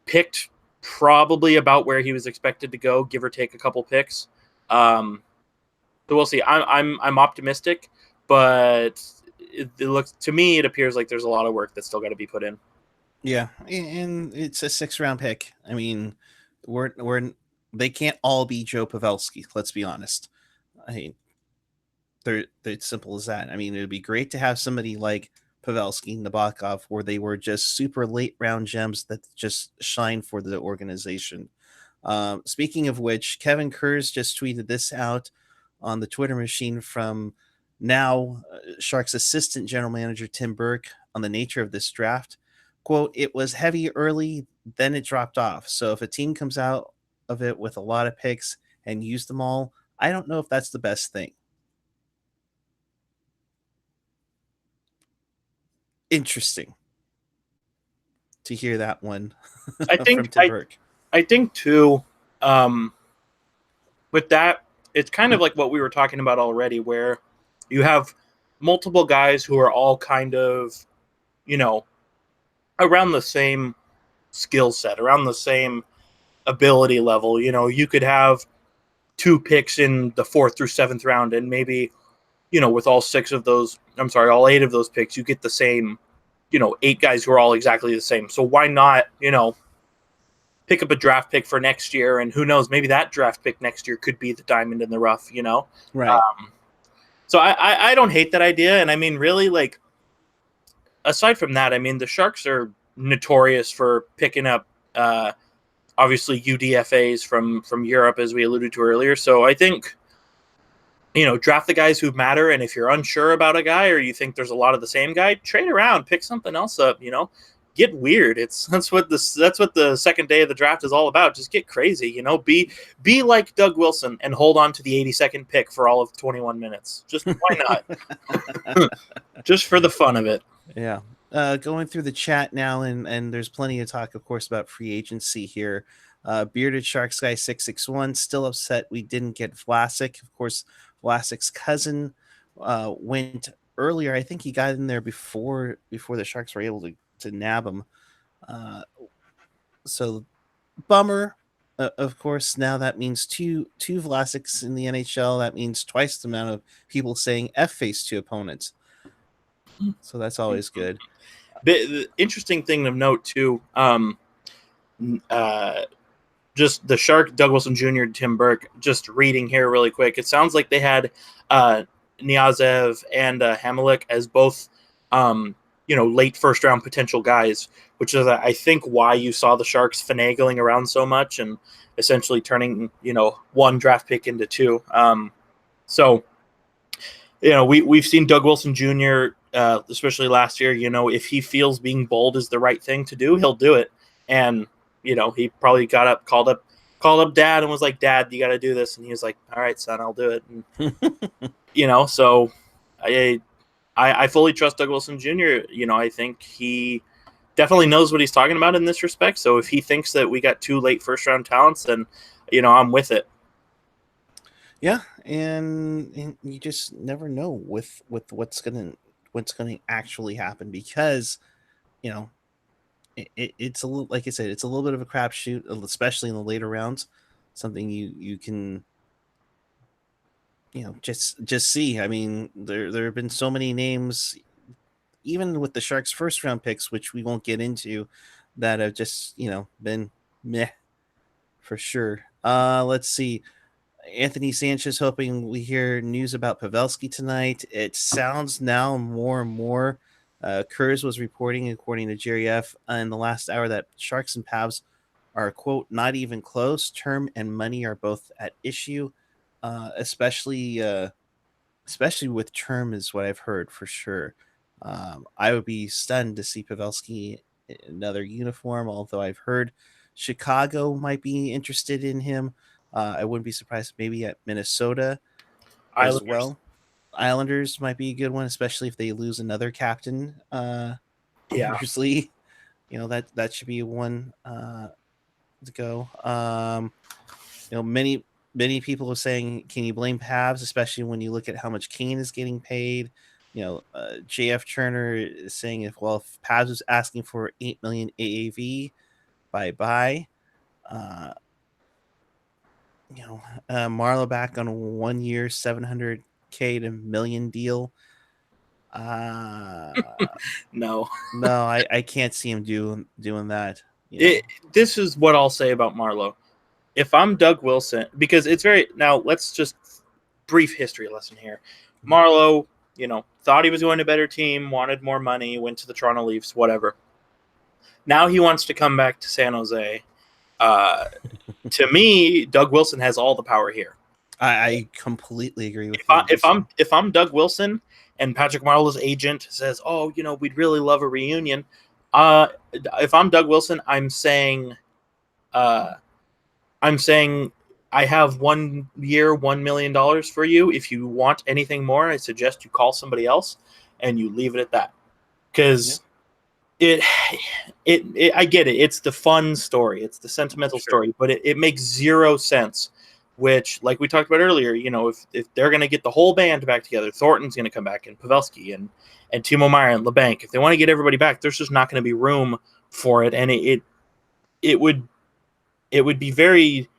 picked probably about where he was expected to go, give or take a couple picks. So we'll see. I'm optimistic, but it looks to me, it appears like there's a lot of work that's still got to be put in. Yeah, and it's a 6th-round pick. I mean, they can't all be Joe Pavelski. Let's be honest. I mean, they're simple as that. I mean, it would be great to have somebody like Pavelski, Nabokov, where they were just super late round gems that just shine for the organization. Speaking of which, Kevin Kurz just tweeted this out on the Twitter machine from now Sharks assistant general manager Tim Burke on the nature of this draft. Quote, "It was heavy early, then it dropped off. So if a team comes out of it with a lot of picks and use them all, I don't know if that's the best thing." Interesting to hear that one I from think Tim Burke. I think too, with that, it's kind of like what we were talking about already, where you have multiple guys who are all kind of, around the same skill set, around the same ability level. You could have 2 picks in the 4th through 7th round, and maybe, with all 8 of those picks, you get the same, 8 guys who are all exactly the same. So why not, pick up a draft pick for next year, and who knows, maybe that draft pick next year could be the diamond in the rough, Right. So I don't hate that idea. And I mean, really, like, aside from that, I mean, the Sharks are notorious for picking up, obviously, UDFAs from Europe, as we alluded to earlier. So I think, draft the guys who matter. And if you're unsure about a guy, or you think there's a lot of the same guy, trade around, pick something else up, get weird. That's what the second day of the draft is all about. Just get crazy, be like Doug Wilson and hold on to the 82nd pick for all of 21 minutes. Just why not? Just for the fun of it. Yeah. Going through the chat now, and there's plenty of talk, of course, about free agency here. Bearded Sharks Guy 661 still upset we didn't get Vlasic. Of course, Vlasic's cousin went earlier. I think he got in there before the Sharks were able to nab him. So bummer. Of course, now that means two Vlasics in the NHL. That means twice the amount of people saying F-face to opponents. So that's always good. The interesting thing of note too, just the Shark, Doug Wilson Jr., Tim Burke, just reading here really quick. It sounds like they had Niazev and Hamalik as both, late 1st round potential guys, which is, I think, why you saw the Sharks finagling around so much and essentially turning, 1 draft pick into 2. So, we've seen Doug Wilson Jr., especially last year, if he feels being bold is the right thing to do, he'll do it. And, he probably called up Dad and was like, "Dad, you got to do this." And he was like, "All right, son, I'll do it." And, so I fully trust Doug Wilson Jr. I think he definitely knows what he's talking about in this respect. So if he thinks that we got 2 late 1st round talents, then, I'm with it. Yeah, and you just never know with what's gonna actually happen, because it's a little, like I said, it's a little bit of a crapshoot, especially in the later rounds. Something you can just see. I mean, there have been so many names, even with the Sharks' 1st round picks, which we won't get into, that have just been meh for sure. Let's see. Anthony Sanchez hoping we hear news about Pavelski tonight. It sounds now more and more. Kurz was reporting, according to Jerry F., in the last hour, that Sharks and Pavs are, quote, not even close. Term and money are both at issue, especially with term is what I've heard for sure. I would be stunned to see Pavelski in another uniform, although I've heard Chicago might be interested in him. I wouldn't be surprised maybe at Minnesota. as Islanders. well. Islanders might be a good one, especially if they lose another captain. Yeah. Bruce Lee. That should be one to go. Many people are saying, can you blame Pavs, especially when you look at how much Kane is getting paid? JF Turner is saying if Pavs is asking for 8 million AAV, bye. Marlowe back on a 1 year 700K to million deal. No. No, I can't see him doing that. This is what I'll say about Marlowe. If I'm Doug Wilson, because it's very now. Let's just brief history lesson here. Marlowe, thought he was going to a better team, wanted more money, went to the Toronto Leafs, whatever. Now he wants to come back to San Jose. To me, Doug Wilson has all the power here. I completely agree with you. If I'm Doug Wilson and Patrick Marleau's agent says, "Oh, we'd really love a reunion," if I'm Doug Wilson, I'm saying, I have 1 year, $1 million for you. If you want anything more, I suggest you call somebody else and you leave it at that. Because I get it. It's the fun story. It's the sentimental story, but it makes zero sense. Which, like we talked about earlier, if they're going to get the whole band back together, Thornton's going to come back, and Pavelski and Timo Meier and LeBanc. If they want to get everybody back, there's just not going to be room for it, and it would be very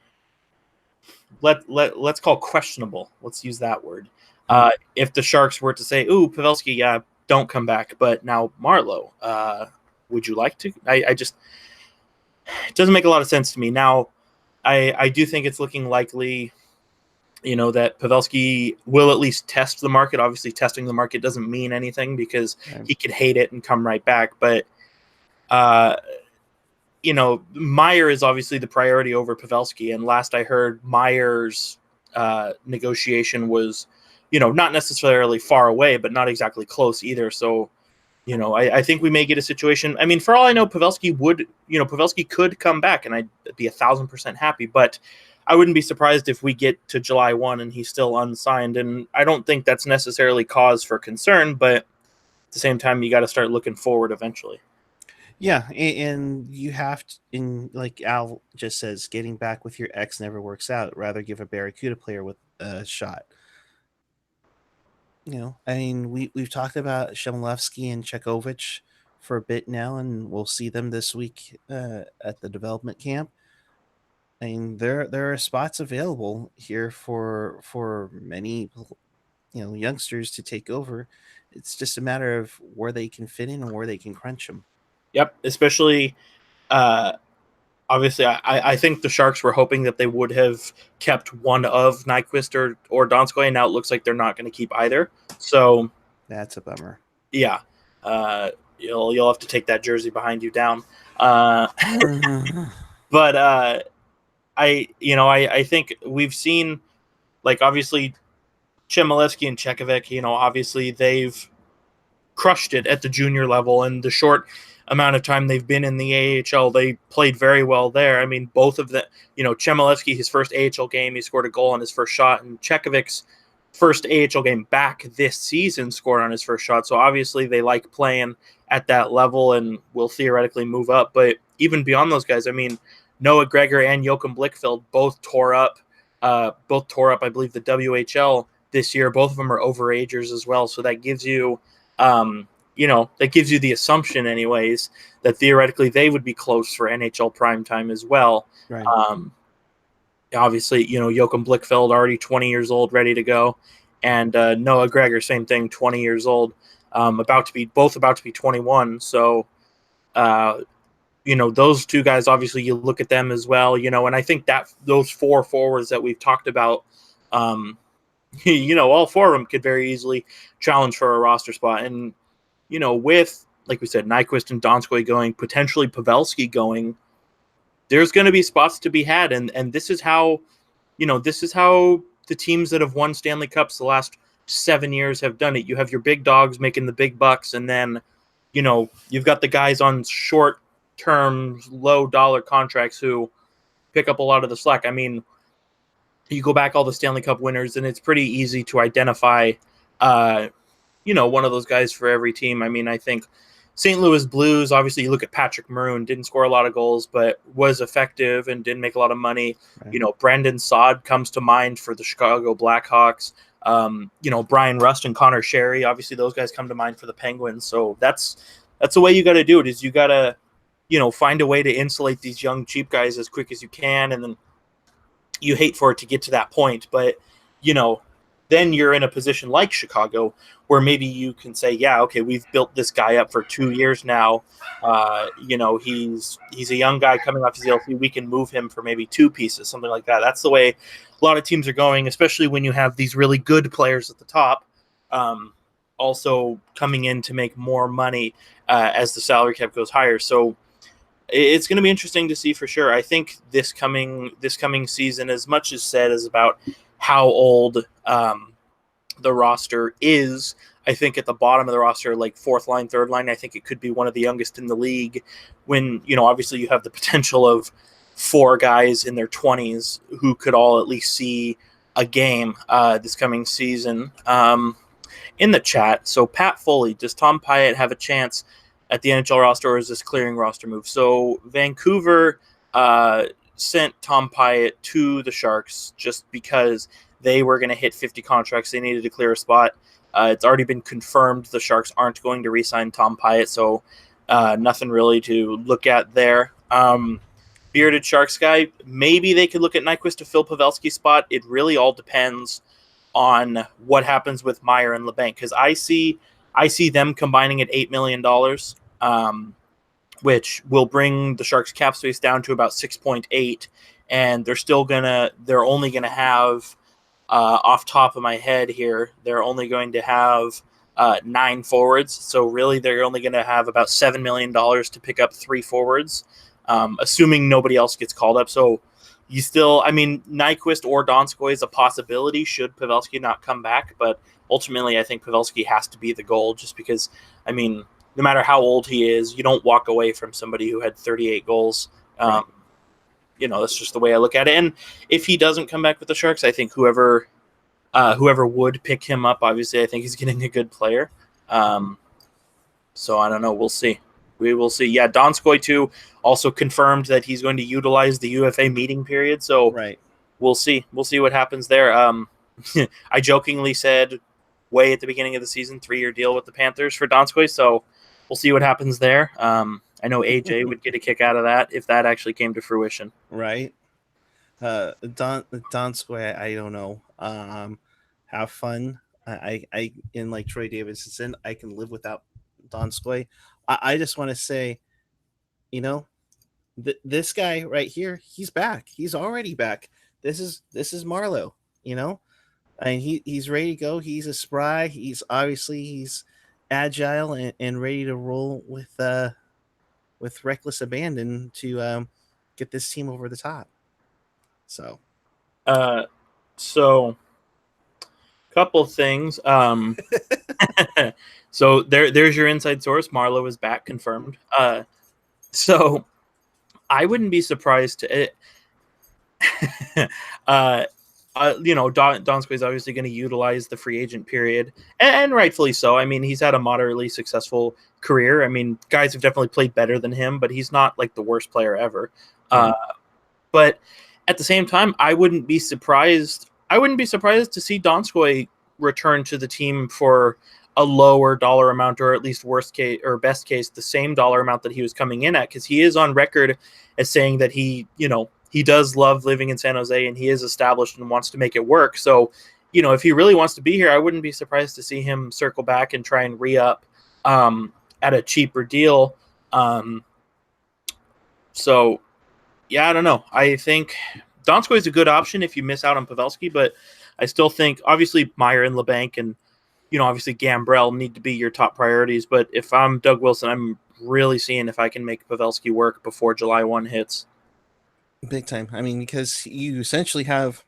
let's call questionable. Let's use that word. If the Sharks were to say, "Ooh, Pavelski, yeah, don't come back," but now Marlowe, would you like to? I just it doesn't make a lot of sense to me. Now, I do think it's looking likely, that Pavelski will at least test the market. Obviously, testing the market doesn't mean anything because he could hate it and come right back. But, Meier is obviously the priority over Pavelski. And last I heard, Meier's negotiation was, not necessarily far away, but not exactly close either. So, I think we may get a situation. I mean, for all I know, Pavelski could come back, and I'd be 1,000% happy. But I wouldn't be surprised if we get to July 1 and he's still unsigned. And I don't think that's necessarily cause for concern. But at the same time, you got to start looking forward eventually. Yeah, and you have to, like Al just says, getting back with your ex never works out. Rather give a Barracuda player with a shot. We've talked about Shemlevsky and Chekovich for a bit now, and we'll see them this week at the development camp. There are spots available here for many youngsters to take over. It's just a matter of where they can fit in and where they can crunch them. Yep, especially obviously, I think the Sharks were hoping that they would have kept one of Nyquist or Donskoy, and now it looks like they're not going to keep either. So that's a bummer. Yeah, you'll have to take that jersey behind you down. But I think we've seen, like, obviously Chmelevski and Chekovich. Obviously they've crushed it at the junior level, and the short amount of time they've been in the AHL, they played very well there. I mean, both of them, Chmelevski, his first AHL game, he scored a goal on his first shot, and Chekovich's first AHL game back this season scored on his first shot. So obviously they like playing at that level and will theoretically move up. But even beyond those guys, I mean, Noah Gregor and Joachim Blichfeld both tore up, I believe, the WHL this year. Both of them are overagers as well. So that gives you, the assumption anyways, that theoretically they would be close for NHL primetime as well. Right. Obviously, Joachim Blichfeld already 20 years old, ready to go. And Noah Gregor, same thing, 20 years old, about to be 21. So, those two guys, obviously you look at them as well, and I think that those four forwards that we've talked about, all four of them could very easily challenge for a roster spot. And, with, like we said, Nyquist and Donskoy going, potentially Pavelski going, there's going to be spots to be had. And this is how, the teams that have won Stanley Cups the last 7 years have done it. You have your big dogs making the big bucks, and then, you've got the guys on short-term, low-dollar contracts who pick up a lot of the slack. I mean, you go back all the Stanley Cup winners, and it's pretty easy to identify, one of those guys for every team. I mean, I think St. Louis Blues, obviously, you look at Patrick Maroon, didn't score a lot of goals, but was effective and didn't make a lot of money. Right. Brandon Saad comes to mind for the Chicago Blackhawks. Brian Rust and Connor Sherry, obviously, those guys come to mind for the Penguins. So that's the way you got to do it. Is you got to, find a way to insulate these young cheap guys as quick as you can, and then you hate for it to get to that point, but then you're in a position like Chicago where maybe you can say, yeah, okay, we've built this guy up for 2 years now. He's a young guy coming off his ELC. We can move him for maybe 2 pieces, something like that. That's the way a lot of teams are going, especially when you have these really good players at the top, also coming in to make more money as the salary cap goes higher. So it's going to be interesting to see for sure. I think this coming season, as much as said as about how old the roster is, I think at the bottom of the roster, like 4th line, 3rd line, I think it could be one of the youngest in the league. When obviously you have the potential of 4 guys in their 20s who could all at least see a game this coming season. In the chat, so Pat Foley, does Tom Pyatt have a chance at the NHL roster, or is this clearing roster move? So Vancouver sent Tom Pyatt to the Sharks just because they were going to hit 50 contracts. They needed to clear a spot. It's already been confirmed the Sharks aren't going to re-sign Tom Pyatt, so nothing really to look at there. Bearded Sharks guy, maybe they could look at Nyquist to fill Pavelski's spot. It really all depends on what happens with Meyer and LeBanc, because I see them combining at $8 million, which will bring the Sharks cap space down to about 6.8, and they're only gonna have, off top of my head here, they're only going to have 9 forwards. So really, they're only going to have about $7 million to pick up 3 forwards, assuming nobody else gets called up. So you still, I mean, Nyquist or Donskoy is a possibility should Pavelski not come back, but ultimately I think Pavelski has to be the goal, just because, I mean, no matter how old he is, you don't walk away from somebody who had 38 goals. Right. That's just the way I look at it. And if he doesn't come back with the Sharks, I think whoever would pick him up, obviously, I think he's getting a good player. So I don't know. We'll see. We will see. Yeah, Donskoy too also confirmed that he's going to utilize the UFA meeting period. So Right. We'll see. We'll see what happens there. I jokingly said way at the beginning of the season, 3-year deal with the Panthers for Donskoy. So we'll see what happens there. I know AJ would get a kick out of that if that actually came to fruition. Right. Donskoy, I don't know. Have fun. I in like Troy Davidson, I can live without Donskoy. I just want to say, this guy right here, he's back. He's already back. This is Marlowe. And he's ready to go. He's a spry. He's agile and ready to roll with reckless abandon to get this team over the top. So couple things. So there's your inside source. Marlowe is back, confirmed. So I wouldn't be surprised to Donskoy is obviously going to utilize the free agent period, and rightfully so. I mean, he's had a moderately successful career. I mean, guys have definitely played better than him, but he's not like the worst player ever. But at the same time, I wouldn't be surprised to see Donskoy return to the team for a lower dollar amount, or at least worst case or best case, the same dollar amount that he was coming in at, because he is on record as saying that he does love living in San Jose and he is established and wants to make it work. So, if he really wants to be here, I wouldn't be surprised to see him circle back and try and re-up at a cheaper deal. So, yeah, I don't know. I think Donskoy is a good option if you miss out on Pavelski, but I still think obviously Meyer and LeBanc and obviously Gambrell need to be your top priorities. But if I'm Doug Wilson, I'm really seeing if I can make Pavelski work before July 1 hits. Big time. I mean, because you essentially have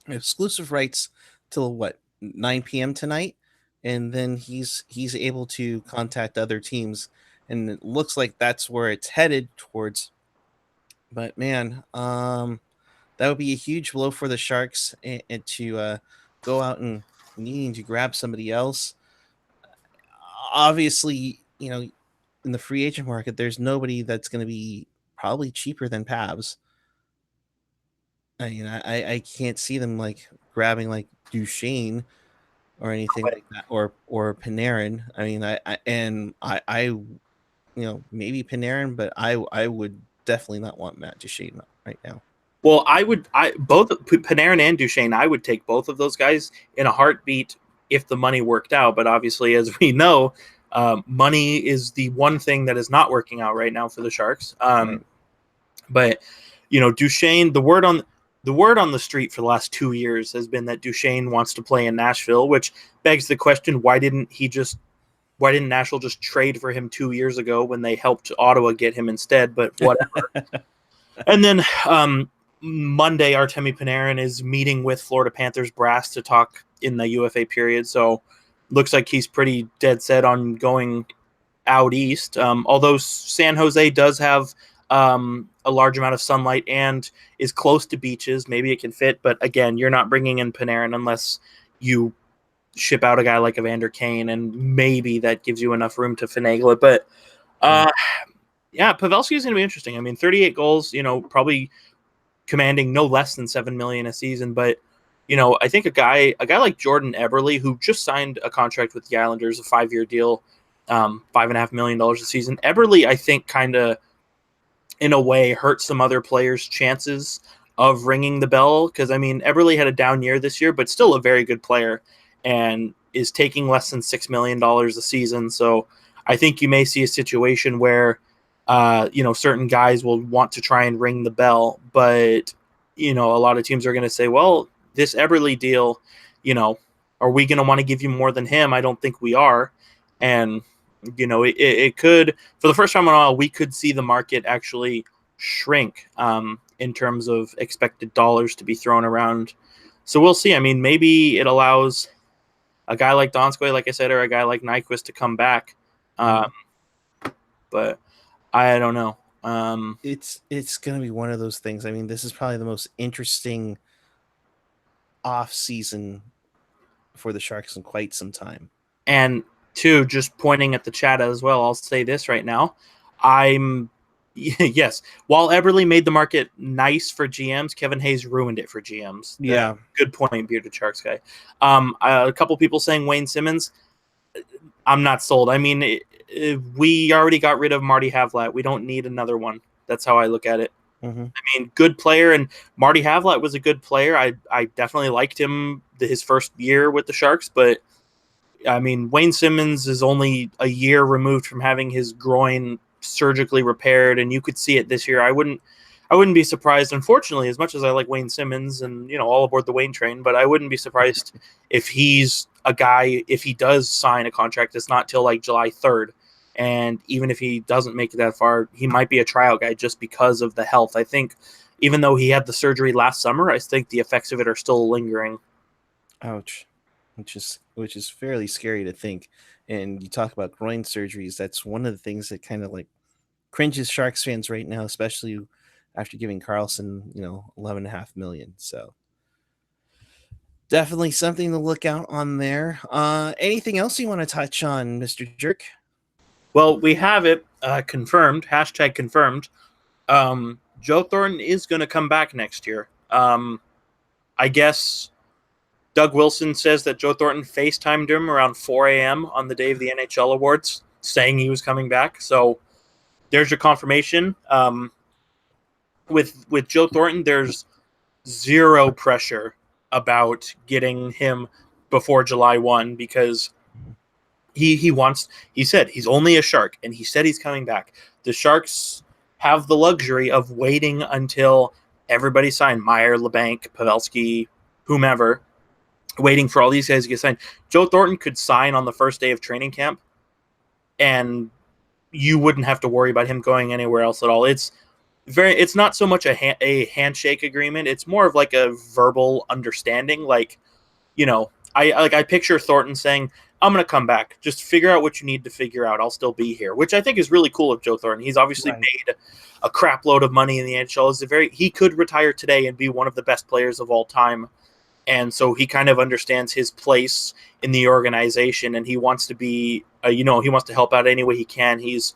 exclusive rights till 9 p.m. tonight, and then he's able to contact other teams, and it looks like that's where it's headed towards. But man, that would be a huge blow for the Sharks, and to go out and needing to grab somebody else. Obviously, in the free agent market, there's nobody that's going to be probably cheaper than Pavs. I mean, I can't see them like grabbing like Duchesne or anything like that, or Panarin. I mean, I maybe Panarin, but I would definitely not want Matt Duchesne right now. Well, both Panarin and Duchesne, I would take both of those guys in a heartbeat if the money worked out. But obviously, as we know, money is the one thing that is not working out right now for the Sharks. Right. But Duchesne, the word on the street for the last 2 years has been that Duchesne wants to play in Nashville, which begs the question: why didn't Nashville just trade for him 2 years ago when they helped Ottawa get him instead? But whatever. And then Monday, Artemi Panarin is meeting with Florida Panthers brass to talk in the UFA period. So looks like he's pretty dead set on going out east. Although San Jose does have a large amount of sunlight and is close to beaches, maybe it can fit. But again, you're not bringing in Panarin unless you ship out a guy like Evander Kane, and maybe that gives you enough room to finagle it. But yeah, Pavelski is going to be interesting. I mean, 38 goals, probably commanding no less than $7 million a season. But I think a guy like Jordan Eberle, who just signed a contract with the Islanders, a 5-year deal, $5.5 million a season. Eberle, I think, kind of in a way hurt some other players' chances of ringing the bell, because I mean, Eberle had a down year this year, but still a very good player, and is taking less than $6 million a season. So I think you may see a situation where certain guys will want to try and ring the bell, but a lot of teams are going to say, well, this Eberle deal, are we going to want to give you more than him? I don't think we are. And it could, for the first time in a while, we could see the market actually shrink in terms of expected dollars to be thrown around. So we'll see. I mean, maybe it allows a guy like Donskoy, like I said, or a guy like Nyquist to come back. But I don't know. It's going to be one of those things. I mean, this is probably the most interesting off season for the Sharks in quite some time. And two, just pointing at the chat as well, I'll say this right now. Yes, while Eberle made the market nice for GMs, Kevin Hayes ruined it for GMs. Yeah. Good point, Bearded Sharks guy. A couple people saying Wayne Simmons. I'm not sold. I mean, we already got rid of Marty Havlat. We don't need another one. That's how I look at it. Mm-hmm. I mean, good player, and Marty Havlat was a good player. I definitely liked him his first year with the Sharks, but I mean, Wayne Simmons is only a year removed from having his groin surgically repaired, and you could see it this year. I wouldn't be surprised, unfortunately, as much as I like Wayne Simmons and all aboard the Wayne train, but I wouldn't be surprised if he's a guy, if he does sign a contract that's not till like July 3rd. And even if he doesn't make it that far, he might be a tryout guy just because of the health. I think even though he had the surgery last summer, I think the effects of it are still lingering. Ouch. Which is fairly scary to think. And you talk about groin surgeries. That's one of the things that kind of like cringes Sharks fans right now, especially after giving Carlson, $11.5 million. So definitely something to look out on there. Anything else you want to touch on, Mr. Jerk? Well, we have it confirmed. # confirmed. Joe Thornton is going to come back next year. I guess Doug Wilson says that Joe Thornton FaceTimed him around 4 a.m. on the day of the NHL awards, saying he was coming back. So there's your confirmation. With Joe Thornton, there's zero pressure about getting him before July 1 because he said he's only a Shark, and he said he's coming back. The Sharks have the luxury of waiting until everybody signed, Meyer, LeBanc, Pavelski, whomever, waiting for all these guys to get signed. Joe Thornton could sign on the first day of training camp, and you wouldn't have to worry about him going anywhere else at all. It's not so much a handshake agreement. It's more of like a verbal understanding. Like, I picture Thornton saying, I'm going to come back. Just figure out what you need to figure out. I'll still be here, which I think is really cool of Joe Thornton. He's obviously made a crap load of money in the NHL. He could retire today and be one of the best players of all time. And so he kind of understands his place in the organization, and he wants to be, he wants to help out any way he can. He's,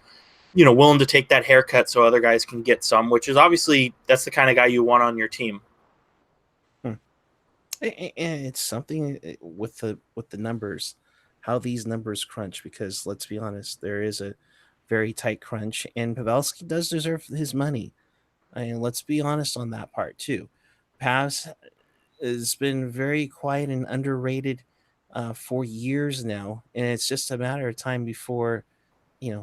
willing to take that haircut so other guys can get some, which is obviously, that's the kind of guy you want on your team. And it's something with the numbers, how these numbers crunch, because let's be honest, there is a very tight crunch, and Pavelski does deserve his money. Let's be honest on that part too. Pavs has been very quiet and underrated for years now, and it's just a matter of time before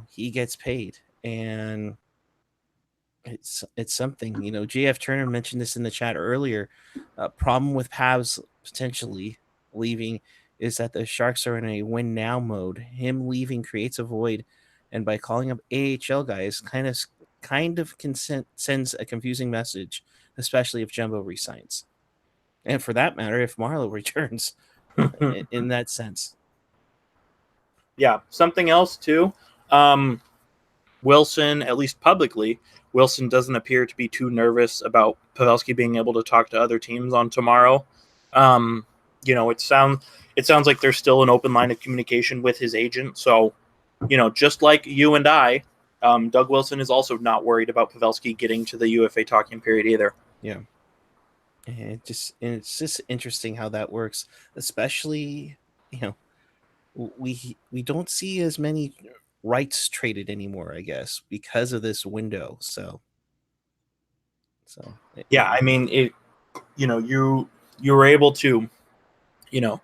he gets paid. And it's something. JF Turner mentioned this in the chat earlier. Problem with Pavs potentially leaving is that the Sharks are in a win now mode. Him leaving creates a void, and by calling up AHL guys, kind of sends a confusing message, especially if Jumbo resigns. And for that matter, if Marleau returns, in that sense. Yeah, something else too. Wilson, at least publicly, Wilson doesn't appear to be too nervous about Pavelski being able to talk to other teams on tomorrow. It sounds like there's still an open line of communication with his agent. So, just like you and I, Doug Wilson is also not worried about Pavelski getting to the UFA talking period either. Yeah. And it's just interesting how that works, especially, we don't see as many rights traded anymore, I guess, because of this window. So yeah, I mean, you were able to, you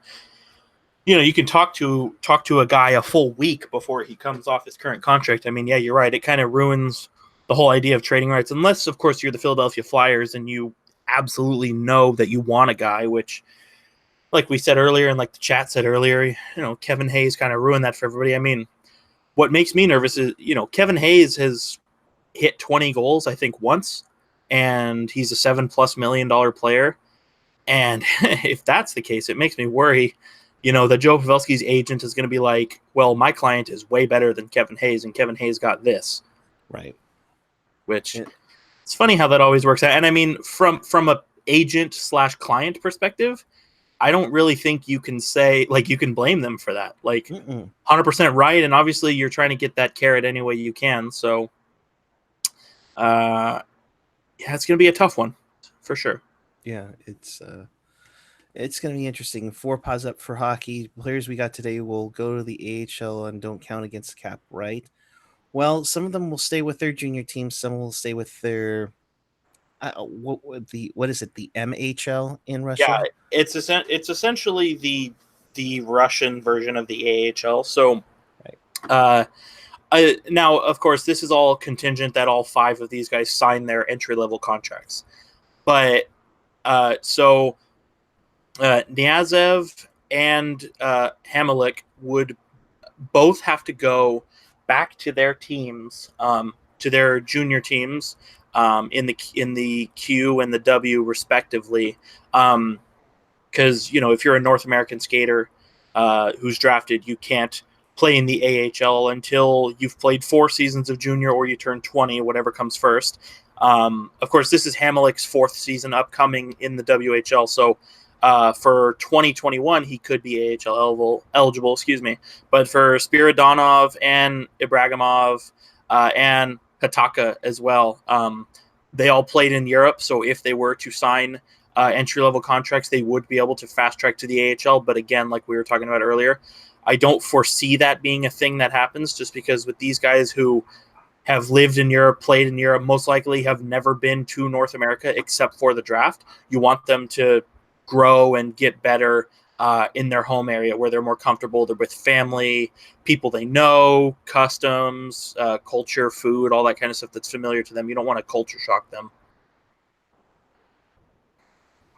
can talk to a guy a full week before he comes off his current contract. I mean, yeah, you're right. It kind of ruins the whole idea of trading rights, unless, of course, you're the Philadelphia Flyers and you absolutely know that you want a guy, which, like we said earlier, and like the chat said earlier, Kevin Hayes kind of ruined that for everybody. I mean, what makes me nervous is, Kevin Hayes has hit 20 goals, I think, once, and he's a $7+ million player. And if that's the case, it makes me worry, that Joe Pavelski's agent is going to be like, well, my client is way better than Kevin Hayes, and Kevin Hayes got this. Right. Which, it's funny how that always works out. And I mean, from a agent/client perspective, I don't really think you can say, like, you can blame them for that. Like, 100% right, and obviously you're trying to get that carrot any way you can. So, yeah, it's going to be a tough one, for sure. Yeah, it's going to be interesting. 4 paws up for hockey. Players we got today will go to the AHL and don't count against the cap, right? Well, some of them will stay with their junior teams. Some will stay with their what is it? The MHL in Russia? Yeah, it's essentially the Russian version of the AHL. So, now, of course, this is all contingent that all 5 of these guys sign their entry-level contracts. But Niazev and Hamalik would both have to go back to their teams, to their junior teams, in the Q and the W respectively, because if you're a North American skater who's drafted, you can't play in the AHL until you've played 4 seasons of junior or you turn 20, whatever comes first. Of course, this is Hamalik's 4th season upcoming in the WHL, so for 2021 he could be AHL eligible, but for Spiridonov and Ibragimov and Hataka as well, they all played in Europe, so if they were to sign entry-level contracts, they would be able to fast-track to the AHL, but again, like we were talking about earlier, I don't foresee that being a thing that happens, just because with these guys who have lived in Europe, played in Europe, most likely have never been to North America except for the draft. You want them to grow and get better in their home area where they're more comfortable. They're with family, people they know, customs, culture, food, all that kind of stuff that's familiar to them. You don't want to culture shock them.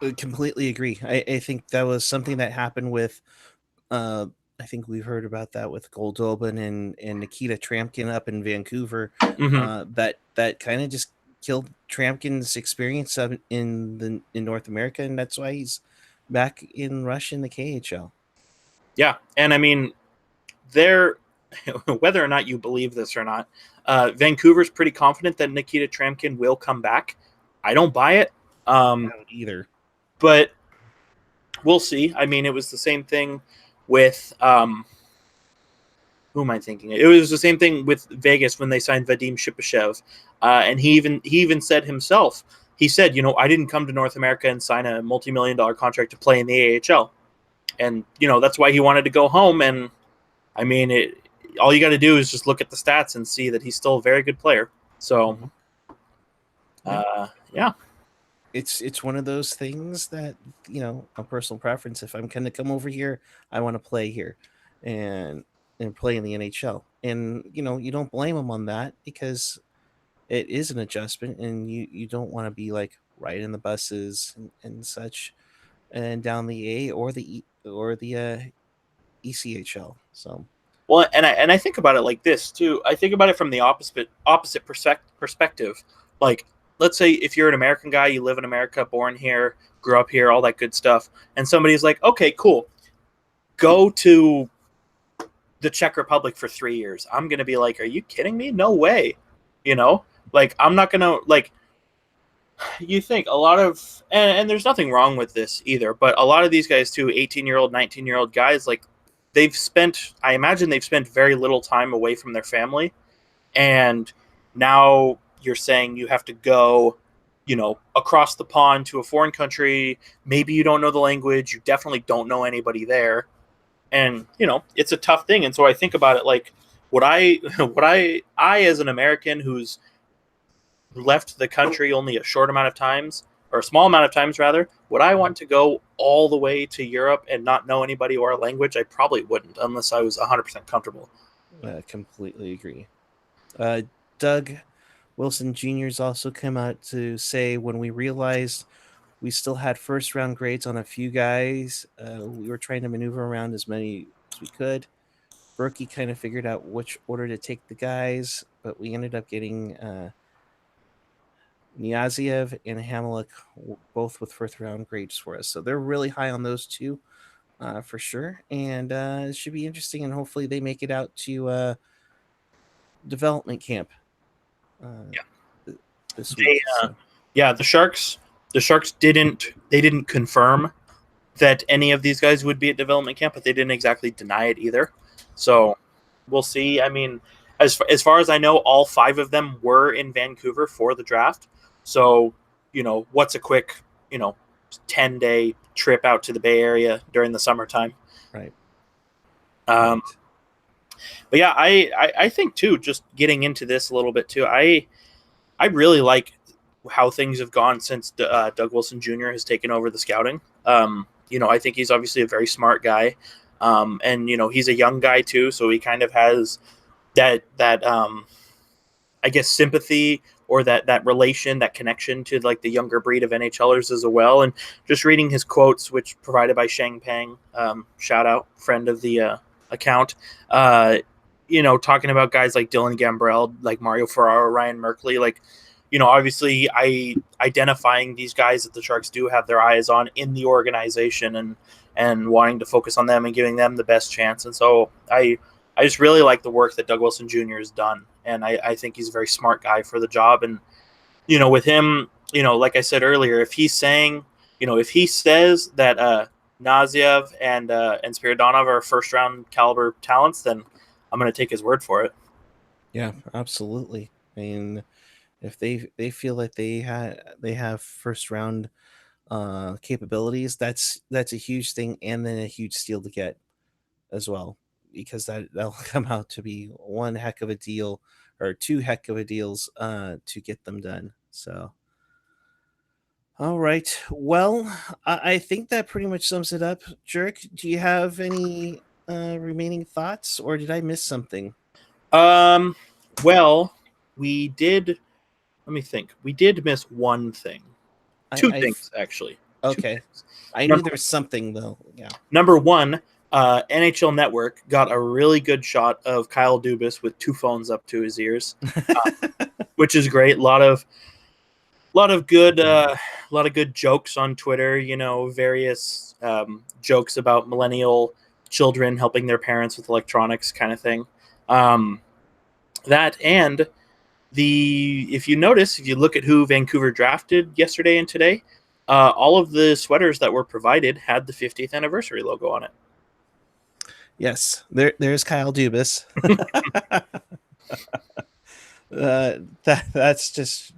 I completely agree. I think that was something that happened with I think we've heard about that with Goldobin and Nikita Trampkin up in Vancouver. That kind of just killed Trampkin's experience in North America, and that's why he's back in Russia in the KHL. Yeah, and I mean, they're whether or not you believe this or not, Vancouver's pretty confident that Nikita Tramkin will come back. I don't buy it. I don't either. But we'll see. I mean, it was the same thing with who am I thinking? It was the same thing with Vegas when they signed Vadim Shipashev, and he even said himself. He said, I didn't come to North America and sign a multi-million-dollar contract to play in the AHL, and that's why he wanted to go home. And I mean, all you got to do is just look at the stats and see that he's still a very good player. So, yeah. It's one of those things that, a personal preference. If I'm going to come over here, I want to play here and play in the NHL. And, you don't blame him on that because it is an adjustment and you don't want to be like right in the buses and such and down the A or the ECHL. So, well, and I think about it like this too. I think about it from the opposite perspective. Like, let's say if you're an American guy, you live in America, born here, grew up here, all that good stuff, and somebody's like, okay, cool, go to the Czech Republic for 3 years. I'm going to be like, are you kidding me? No way. Like, I'm not going to, like, you think a lot of, and there's nothing wrong with this either, but a lot of these guys too, 18-year-old, 19-year-old guys, like, I imagine they've spent very little time away from their family. And now you're saying you have to go, across the pond to a foreign country. Maybe you don't know the language. You definitely don't know anybody there. And, it's a tough thing. And so I think about it like, would I as an American who's left the country only a short amount of times, or a small amount of times rather, would I want to go all the way to Europe and not know anybody or a language? I probably wouldn't, unless I was 100% comfortable. I completely agree. Doug Wilson Jr.'s also come out to say, when we realized we still had first round grades on a few guys, we were trying to maneuver around as many as we could. Berkey kind of figured out which order to take the guys, but we ended up getting Niaziev and Hamilek both with first round grades for us. So they're really high on those two for sure. And it should be interesting, and hopefully they make it out to development camp this week. Yeah, the Sharks didn't confirm that any of these guys would be at development camp, but they didn't exactly deny it either. So we'll see. I mean, as far as I know, all 5 of them were in Vancouver for the draft. So, what's a quick, 10-day trip out to the Bay Area during the summertime? Right. But yeah, I think too, just getting into this a little bit too, I really like how things have gone since Doug Wilson Jr. has taken over the scouting. I think he's obviously a very smart guy. And he's a young guy too, so he kind of has that I guess sympathy or that relation, that connection to like the younger breed of NHLers as well. And just reading his quotes, which provided by Shang Peng, shout out, friend of the account, talking about guys like Dylan Gambrell, like Mario Ferraro, Ryan Merkley, like, obviously identifying these guys that the Sharks do have their eyes on in the organization and wanting to focus on them and giving them the best chance. And so I just really like the work that Doug Wilson Jr. has done. And I think he's a very smart guy for the job. And, with him, like I said earlier, if he's saying, if he says that Naziev and Spiridonov are first round caliber talents, then I'm going to take his word for it. Yeah, absolutely. I mean, if they feel like they have first round capabilities, that's a huge thing, and then a huge steal to get as well, because that'll come out to be one heck of a deal, or 2 heck of a deals to get them done. So, all right, well, I think that pretty much sums it up. Jerk, do you have any remaining thoughts, or did I miss something? Well, we did. Let me think. We did miss one thing. 2 things, actually. Okay. I knew there was something, though. Yeah. Number 1, NHL Network got a really good shot of Kyle Dubas with 2 phones up to his ears, which is great. A lot of good jokes on Twitter. Various jokes about millennial children helping their parents with electronics kind of thing. That and if you notice, if you look at who Vancouver drafted yesterday and today, all of the sweaters that were provided had the 50th anniversary logo on it. Yes, there's Kyle Dubas. That's just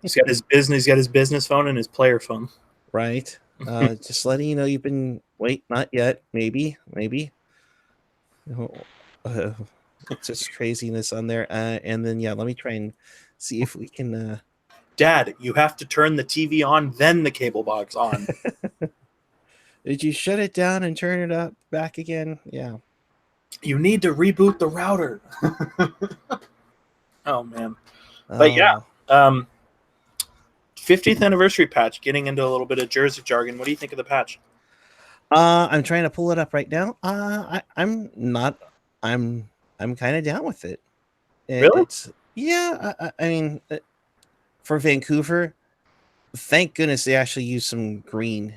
He's got his business phone and his player phone. right. Just letting you know you've been not yet, maybe. Just craziness on there. And then let me try and see if we can. Dad, you have to turn the TV on, then the cable box on. Did you shut it down and turn it up back again? Yeah. You need to reboot the router. Oh man. But yeah. 50th anniversary patch, getting into a little bit of Jersey jargon. What do you think of the patch? I'm trying to pull it up right now. I'm kind of down with it. Really? I mean, for Vancouver, thank goodness they actually used some green.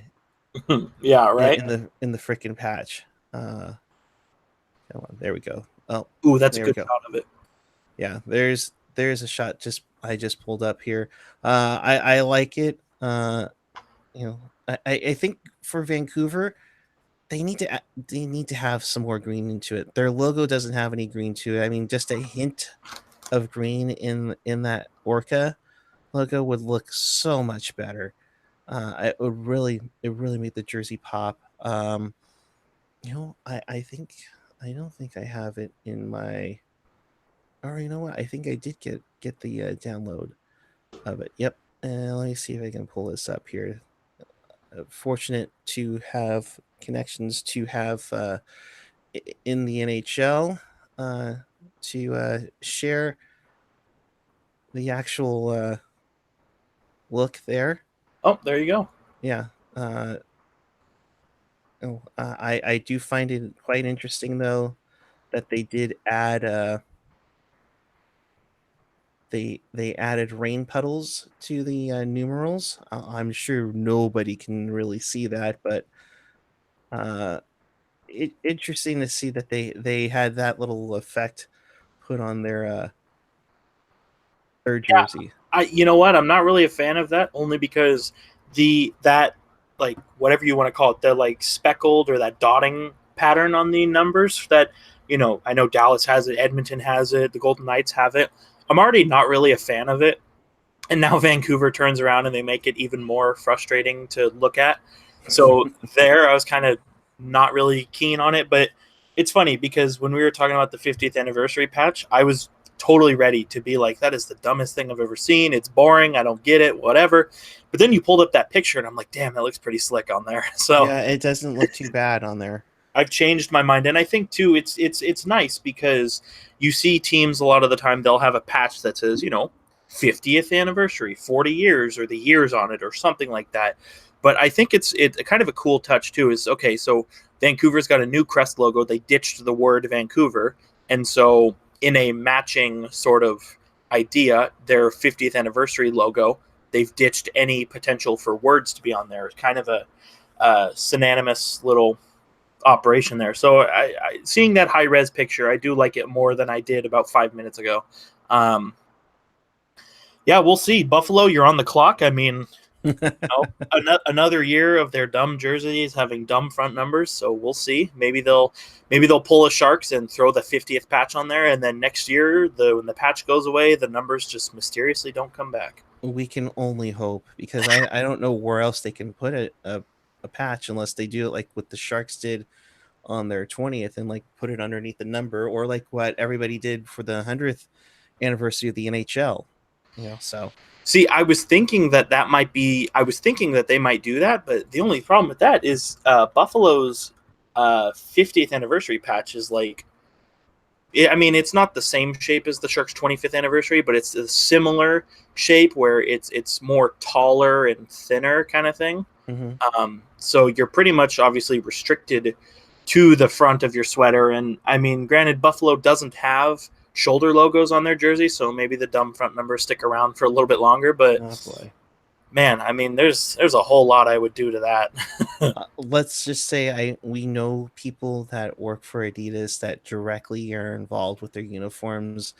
Yeah, right. In the freaking patch. Come on, there we go. Oh, ooh, that's a good shot of it. Yeah, there's a shot I just pulled up here. I like it. I think for Vancouver, they need to have some more green into it. Their logo doesn't have any green to it. I mean, just a hint of green in that Orca logo would look so much better. It really made the jersey pop. I don't think I have it in my. Or you know what? I think I did get the download of it. Yep. And let me see if I can pull this up here. Fortunate to have connections to have in the NHL to share the actual look there. Oh, there you go. Yeah. I do find it quite interesting though that they did add they added rain puddles to the numerals. I'm sure nobody can really see that, but interesting to see that they had that little effect put on their jersey. You know what? I'm not really a fan of that, only because that like whatever you want to call it, the like speckled or that dotting pattern on the numbers that I know Dallas has it, Edmonton has it, the Golden Knights have it. I'm already not really a fan of it. And now Vancouver turns around and they make it even more frustrating to look at. So I was kind of not really keen on it. But it's funny because when we were talking about the 50th anniversary patch, I was totally ready to be like, that is the dumbest thing I've ever seen. It's boring. I don't get it, whatever. But then you pulled up that picture and I'm like, damn, that looks pretty slick on there. So yeah, it doesn't look too bad on there. I've changed my mind, and I think too it's nice because you see teams a lot of the time they'll have a patch that says 50th anniversary, 40 years, or the years on it, or something like that. But I think it's kind of a cool touch too. Is okay, so Vancouver's got a new crest logo. They ditched the word Vancouver, and so in a matching sort of idea, their 50th anniversary logo, they've ditched any potential for words to be on there. It's kind of a synonymous little operation there. So I seeing that high res picture, I do like it more than I did about 5 minutes ago. Yeah, we'll see. Buffalo, you're on the clock. I mean, another year of their dumb jerseys having dumb front numbers. So we'll see. Maybe they'll pull a Sharks and throw the 50th patch on there, and then next year, when the patch goes away, the numbers just mysteriously don't come back. We can only hope, because I don't know where else they can put a patch unless they do it like what the Sharks did on their 20th and like put it underneath the number, or like what everybody did for the 100th anniversary of the NHL. So see, I was thinking that they might do that, but the only problem with that is Buffalo's 50th anniversary patch is like, I mean, it's not the same shape as the Sharks' 25th anniversary, but it's a similar shape where it's more taller and thinner kind of thing. Mm-hmm. So you're pretty much obviously restricted to the front of your sweater. And I mean, granted, Buffalo doesn't have shoulder logos on their jersey, so maybe the dumb front numbers stick around for a little bit longer. But man, I mean, there's a whole lot I would do to that. Let's just say we know people that work for Adidas that directly are involved with their uniforms.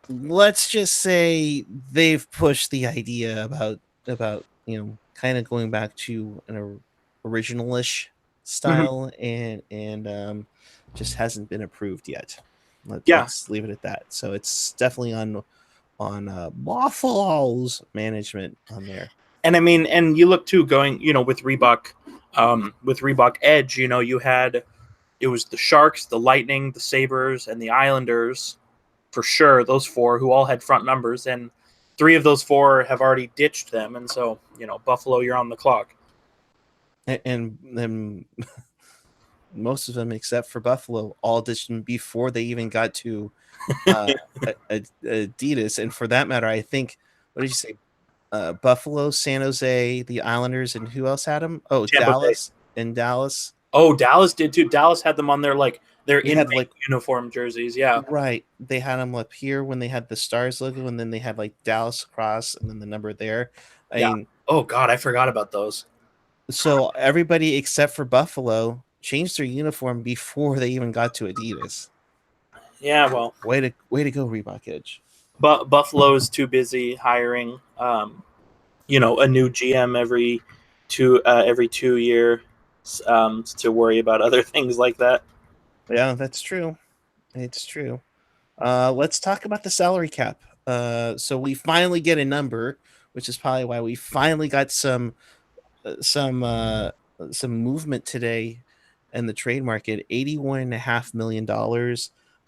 Let's just say they've pushed the idea about kind of going back to an originalish Mhm. style, and just hasn't been approved yet. Yeah, Let's leave it at that. So it's definitely on Buffalo's management on there. and I mean, and you look too, going, with Reebok Edge, you had, it was the Sharks, the Lightning, the Sabres, and the Islanders, for sure. Those four who all had front numbers, and three of those four have already ditched them, and so Buffalo, you're on the clock. And then most of them, except for Buffalo, all ditched them before they even got to Adidas. And for that matter, I think, what did you say? Buffalo, San Jose, the Islanders, and who else had them? Oh, Tampa Bay. Dallas. Oh, Dallas did too. Dallas had them on their They had in uniform jerseys. Yeah, right. They had them up here when they had the Stars logo, and then they had like Dallas across, and then the number there. I yeah. mean, Oh God, I forgot about those. so everybody except for Buffalo changed their uniform before they even got to Adidas. Yeah, well, Way to go, Reebok Edge. but Buffalo is too busy hiring, a new GM every 2 years, to worry about other things like that. Yeah, that's true. It's true. Let's talk about the salary cap. So we finally get a number, which is probably why we finally got uh, some uh, some movement today in the trade market. $81.5 million.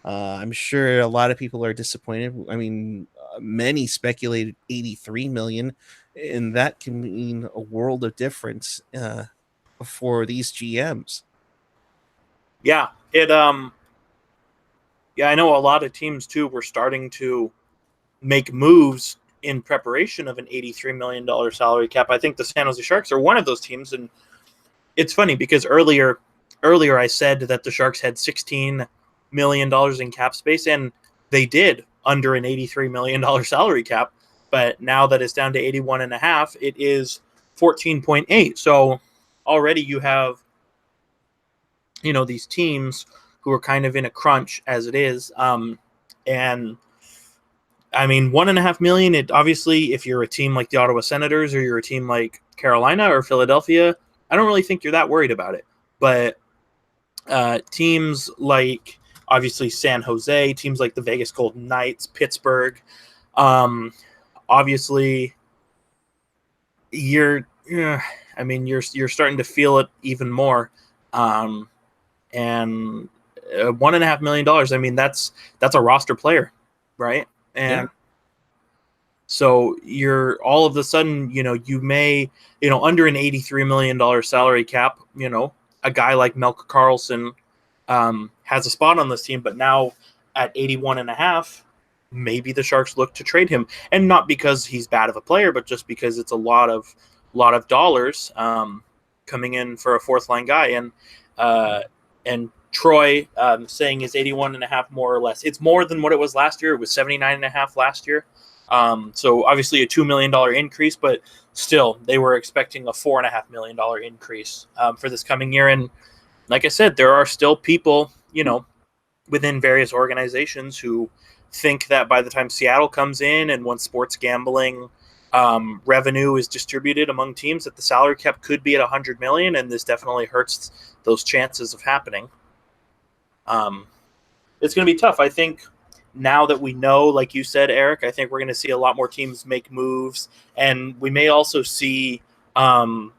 I'm sure a lot of people are disappointed. I mean, many speculated 83 million, and that can mean a world of difference for these GMs. Yeah, yeah, I know a lot of teams too were starting to make moves in preparation of an $83 million salary cap. I think the San Jose Sharks are one of those teams, and it's funny because earlier I said that the Sharks had $16 million in cap space, and they did under an $83 million salary cap. But now that it's down to 81 and a half, it is 14.8. So already you have these teams who are kind of in a crunch as it is, and I mean, 1.5 million. It obviously, if you're a team like the Ottawa Senators or you're a team like Carolina or Philadelphia, I don't really think you're that worried about it. But teams like obviously San Jose, teams like the Vegas Golden Knights, Pittsburgh, obviously, I mean, you're starting to feel it even more, and $1.5 million. I mean, that's a roster player, right? And Yeah. so you're all of a sudden, you may, under an $83 million salary cap, a guy like Melke Carlson has a spot on this team, but now at 81 and a half, maybe the Sharks look to trade him, and not because he's bad of a player, but just because it's a lot of dollars coming in for a fourth line guy. And Troy saying is 81 and a half, more or less. It's more than what it was last year. It was 79 and a half last year. So obviously a $2 million increase, but still they were expecting a $4.5 million increase for this coming year. And like I said, there are still people, within various organizations who think that by the time Seattle comes in and once sports gambling revenue is distributed among teams, that the salary cap could be at 100 million, and this definitely hurts those chances of happening. It's going to be tough. I think now that we know, like you said, Eric, I think we're going to see a lot more teams make moves, and we may also see a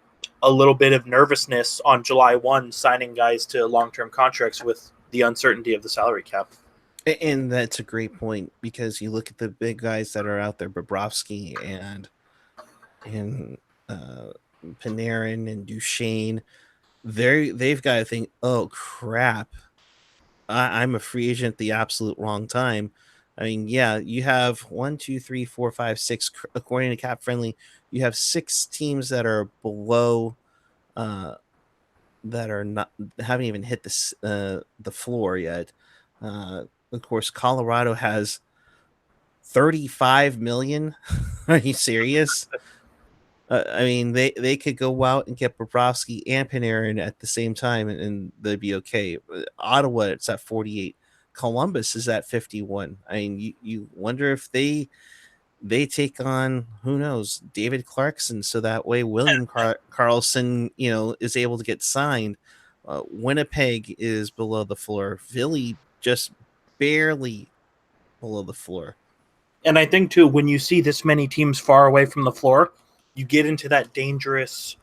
little bit of nervousness on July 1 signing guys to long-term contracts with the uncertainty of the salary cap. And that's a great point, because you look at the big guys that are out there, Bobrovsky and Panarin and Duchesne. They've got to think, oh crap, I'm a free agent at the absolute wrong time. I mean, yeah, you have 1, 2, 3, 4, 5, 6, according to Cap Friendly, you have 6 teams that are below, that are not, haven't even hit the floor yet. Of course, Colorado has 35 million. Are you serious? I mean, they could go out and get Bobrovsky and Panarin at the same time, and they'd be okay. Ottawa, it's at 48. Columbus is at 51. I mean, you wonder if they take on, who knows, David Clarkson, so that way William Carlson, is able to get signed. Winnipeg is below the floor. Philly just barely below the floor. And I think too, when you see this many teams far away from the floor, you get into that dangerous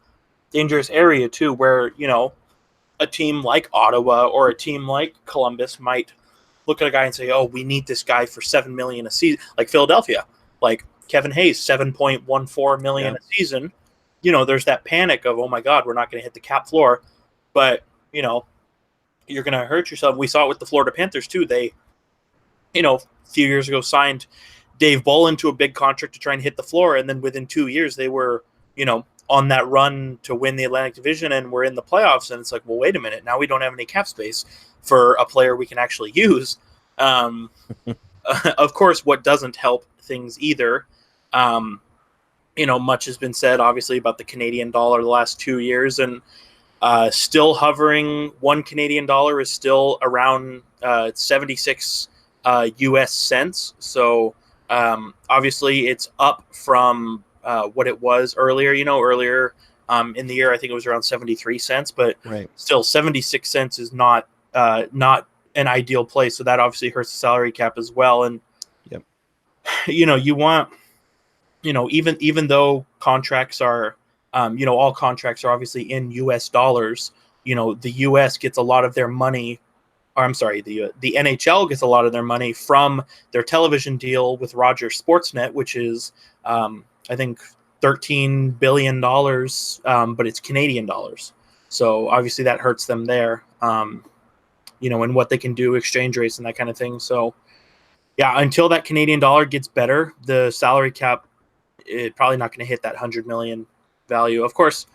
area too, where a team like Ottawa or a team like Columbus might look at a guy and say, "Oh, we need this guy for $7 million a season." Like Philadelphia, like Kevin Hayes, $7.14 million a season. There's that panic of, "Oh my God, we're not going to hit the cap floor," but you're going to hurt yourself. We saw it with the Florida Panthers too. They, a few years ago, signed Dave Bolin to a big contract to try and hit the floor, and then within 2 years they were, on that run to win the Atlantic Division and we're in the playoffs. And it's like, well, wait a minute, now we don't have any cap space for a player we can actually use. Of course, what doesn't help things either, much has been said, obviously, about the Canadian dollar the last 2 years, and still hovering. $1 Canadian is still around 76 US cents. So obviously it's up from what it was earlier. Earlier in the year, I think it was around 73 cents, but still 76 cents is not an ideal place. So that obviously hurts the salary cap as well. And you want, even though contracts are, all contracts are obviously in US dollars, the US gets a lot of their money, or I'm sorry, the NHL gets a lot of their money from their television deal with Rogers Sportsnet, which is, I think, $13 billion, but it's Canadian dollars. So obviously that hurts them there, and what they can do, exchange rates and that kind of thing. So yeah, until that Canadian dollar gets better, the salary cap, it's probably not going to hit that 100 million value. Of course,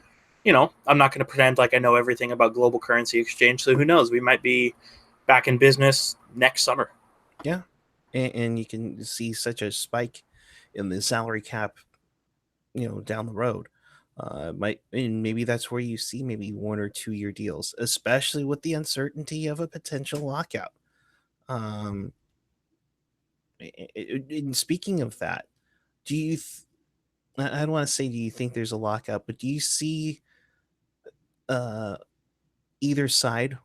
I'm not going to pretend like I know everything about global currency exchange. So who knows? We might be back in business next summer. Yeah. And you can see such a spike in the salary cap, down the road. And maybe that's where you see maybe 1 or 2 year deals, especially with the uncertainty of a potential lockout. And speaking of that, I don't want to say do you think there's a lockout, but do you see either side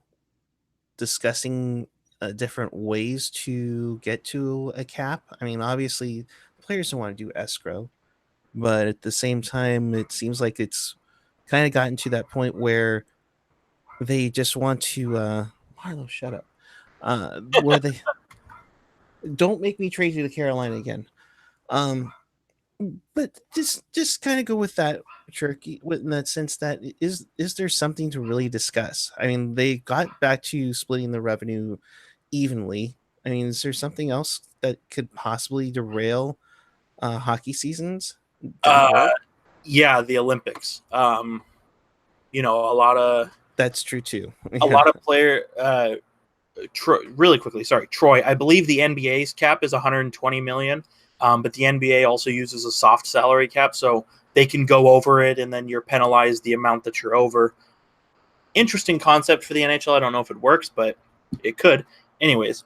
discussing different ways to get to a cap? I mean, obviously, players don't want to do escrow, but at the same time, it seems like it's kind of gotten to that point where they just want to. Marlo, shut up. Where they don't make me trade you to Carolina again. But just kind of go with that, Turkey, in that sense that is there something to really discuss? I mean, they got back to splitting the revenue evenly. I mean, is there something else that could possibly derail hockey seasons down the road? Yeah, the Olympics. A lot of that's true too. A lot of player. Really quickly, sorry, Troy. I believe the NBA's cap is 120 million. But the NBA also uses a soft salary cap, so they can go over it, and then you're penalized the amount that you're over. Interesting concept for the NHL. I don't know if it works, but it could. Anyways,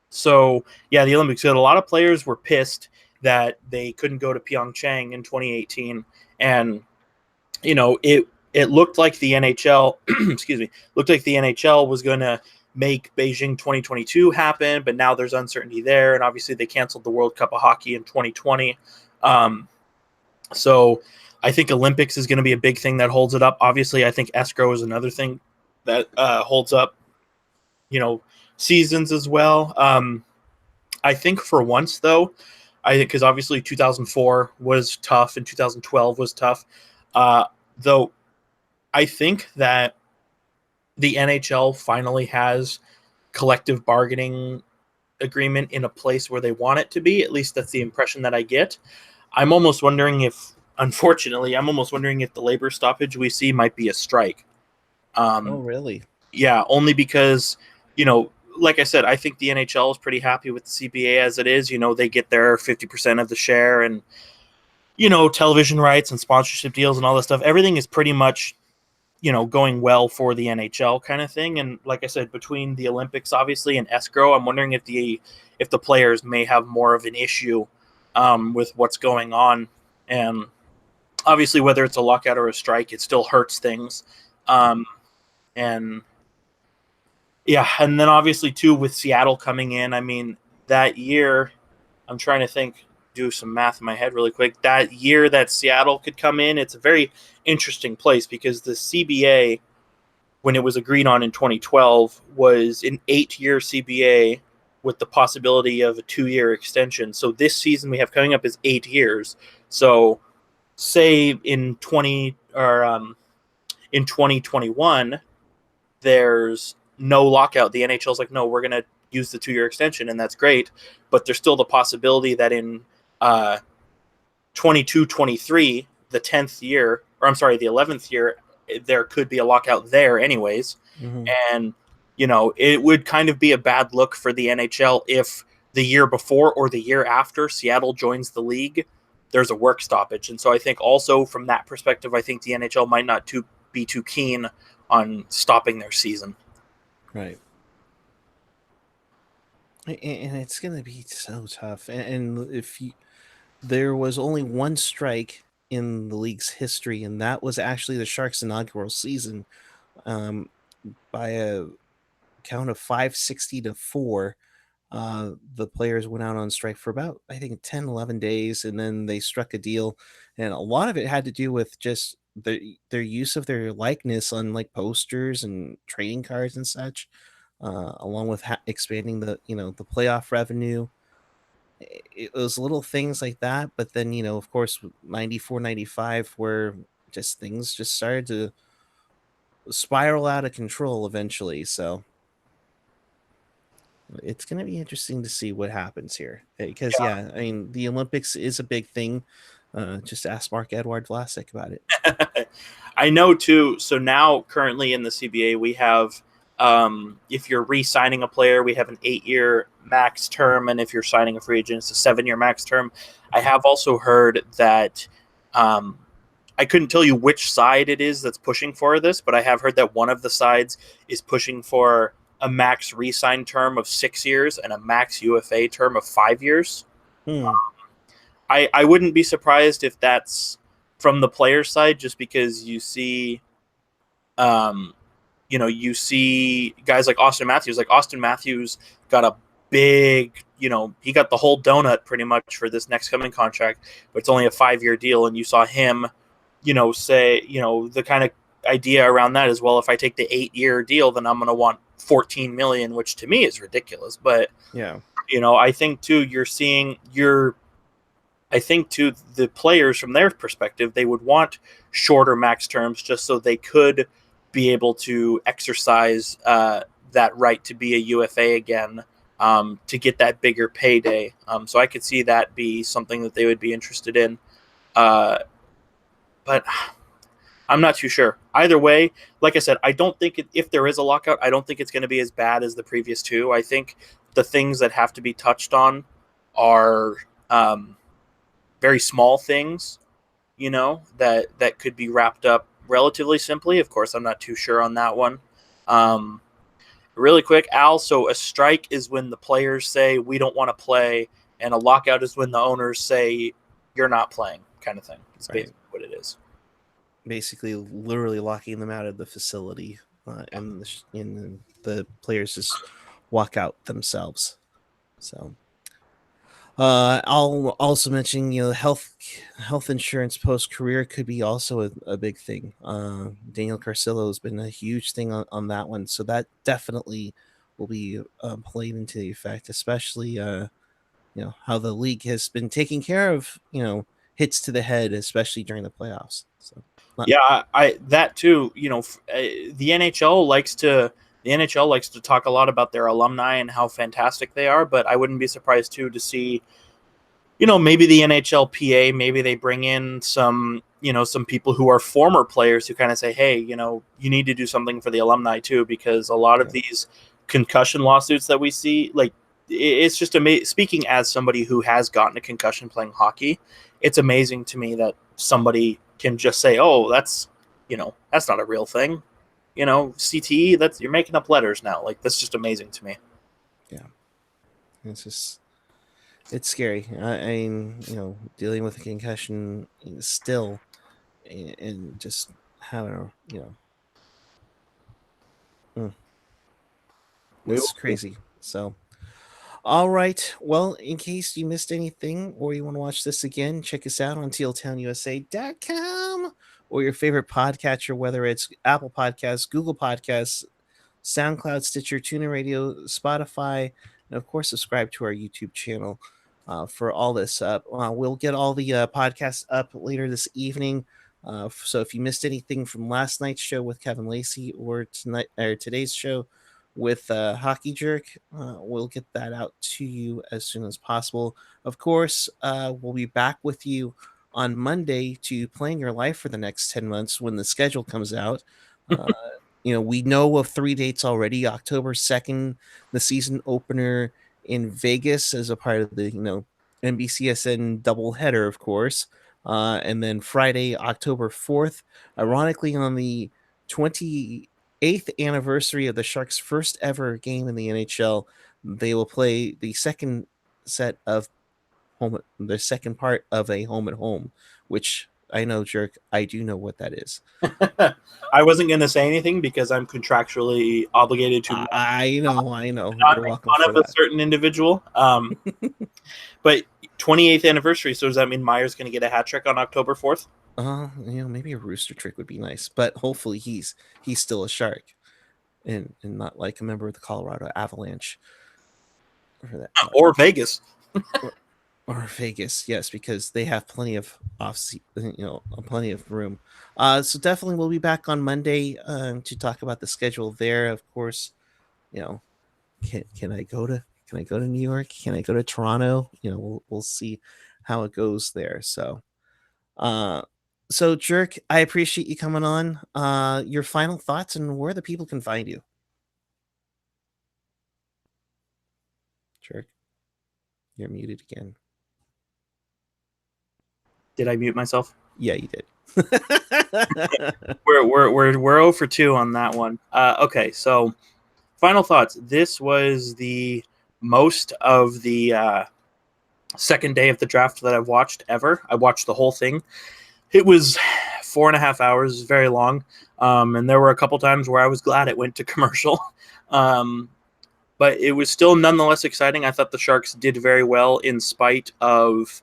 so yeah, the Olympics. So a lot of players were pissed that they couldn't go to Pyeongchang in 2018, and it looked like the NHL, looked like the NHL was going to make Beijing 2022 happen, but now there's uncertainty there, and obviously they canceled the World Cup of Hockey in 2020. So I think Olympics is going to be a big thing that holds it up. Obviously, I think escrow is another thing that holds up, seasons as well. I think for once, though, because obviously 2004 was tough and 2012 was tough, though I think that the NHL finally has collective bargaining agreement in a place where they want it to be. At least that's the impression that I get. I'm almost wondering if the labor stoppage we see might be a strike. Oh, really? Yeah, only because, like I said, I think the NHL is pretty happy with the CBA as it is. They get their 50% of the share, and television rights and sponsorship deals and all this stuff, everything is pretty much, going well for the NHL kind of thing. And like I said, between the Olympics, obviously, and escrow, I'm wondering if the players may have more of an issue with what's going on. And obviously, whether it's a lockout or a strike, it still hurts things. And yeah, and then obviously too with Seattle coming in, I mean, that year, I'm trying to think, do some math in my head really quick. That year that Seattle could come in, it's a very interesting place because the CBA, when it was agreed on in 2012, was an 8-year CBA with the possibility of a 2-year extension. So this season we have coming up is 8 years. So say in 2021, there's no lockout. The NHL's like, no, we're going to use the 2-year extension, and that's great. But there's still the possibility that in 22-23, the 10th year, or I'm sorry, the 11th year, there could be a lockout there anyways. Mm-hmm. And, it would kind of be a bad look for the NHL if the year before or the year after Seattle joins the league, there's a work stoppage. And so I think also from that perspective, I think the NHL might not be too keen on stopping their season. Right. And it's going to be so tough. And if there was only one strike in the league's history, and that was actually the Sharks' inaugural season, by a count of 560-4. The players went out on strike for about, I think, 10-11 days, and then they struck a deal. And a lot of it had to do with just their use of their likeness on like posters and trading cards and such, along with expanding the the playoff revenue. It was little things like that, but then of course 94-95, where just things just started to spiral out of control eventually. So it's going to be interesting to see what happens here, because I mean, the Olympics is a big thing. Just ask Mark Edward Vlasic about it. I know too. So now currently in the CBA, we have, if you're re-signing a player, we have an 8-year max term. And if you're signing a free agent, it's a 7-year max term. I have also heard that, I couldn't tell you which side it is that's pushing for this, but I have heard that one of the sides is pushing for a max re-sign term of 6 years and a max UFA term of 5 years. I wouldn't be surprised if that's from the player side, just because you see, you see guys like Austin Matthews. Like Austin Matthews got a big, he got the whole donut pretty much for this next coming contract, but it's only a 5-year deal. And you saw him, say, the kind of idea around that is, well, if I take the 8-year deal, then I'm going to want $14 million, which to me is ridiculous. But I think too, I think too, the players from their perspective, they would want shorter max terms just so they could be able to exercise that right to be a UFA again, to get that bigger payday. So I could see that be something that they would be interested in. But I'm not too sure. Either way, like I said, I don't think if there is a lockout, I don't think it's going to be as bad as the previous two. I think the things that have to be touched on are very small things, that could be wrapped up relatively simply. Of course, I'm not too sure on that one. Really quick, Al, so a strike is when the players say we don't want to play, and a lockout is when the owners say you're not playing, kind of thing. It's basically what it is. Basically literally locking them out of the facility, and the players just walk out themselves. So I'll also mention health insurance post career could be also a big thing. Daniel Carcillo has been a huge thing on that one, so that definitely will be played into the effect, especially how the league has been taking care of hits to the head, especially during the playoffs. So that too. The NHL likes to talk a lot about their alumni and how fantastic they are, but I wouldn't be surprised too to see, maybe the NHLPA, maybe they bring in some people who are former players who kind of say, hey, you need to do something for the alumni too, because a lot of these concussion lawsuits that we see, like it's just amazing. Speaking as somebody who has gotten a concussion playing hockey, it's amazing to me that somebody can just say, "Oh, that's not a real thing." CTE, that's you're making up letters now. Like, that's just amazing to me. It's scary. I mean, dealing with a concussion still, and just having it's crazy. So, all right. Well, in case you missed anything or you want to watch this again, check us out on tealtownusa.com or your favorite podcatcher, whether it's Apple Podcasts, Google Podcasts, SoundCloud, Stitcher, TuneIn Radio, Spotify, and of course, subscribe to our YouTube channel for all this up. We'll get all the podcasts up later this evening. So if you missed anything from last night's show with Kevin Lacey or today's show with Hockey Jerk, we'll get that out to you as soon as possible. Of course, we'll be back with you on Monday to plan your life for the next 10 months when the schedule comes out. We know of 3 dates already. October 2nd, the season opener in Vegas as a part of the, NBCSN doubleheader, of course. And then Friday, October 4th, ironically on the 28th anniversary of the Sharks' first ever game in the NHL, they will play the second set of the second part of a home and home, which I know, Jerk, I do know what that is. I wasn't going to say anything because I'm contractually obligated to. I know. Not You're make welcome fun for of a that. certain individual. But 28th anniversary. So does that mean Meyer's going to get a hat trick on October 4th? Maybe a rooster trick would be nice, but hopefully he's still a Shark, and not like a member of the Colorado Avalanche, for that matter. Or Vegas. Or Vegas, yes, because they have plenty of plenty of room. So definitely we'll be back on Monday to talk about the schedule there. Of course, can I go to New York? Can I go to Toronto? We'll see how it goes there. So, Jerk, I appreciate you coming on. Your final thoughts and where the people can find you. Jerk, you're muted again. Did I mute myself? Yeah, you did. We're 0 for 2 on that one. Okay, so final thoughts. This was the most of the second day of the draft that I've watched ever. I watched the whole thing. It was 4.5 hours, very long. And there were a couple times where I was glad it went to commercial. But it was still nonetheless exciting. I thought the Sharks did very well in spite of,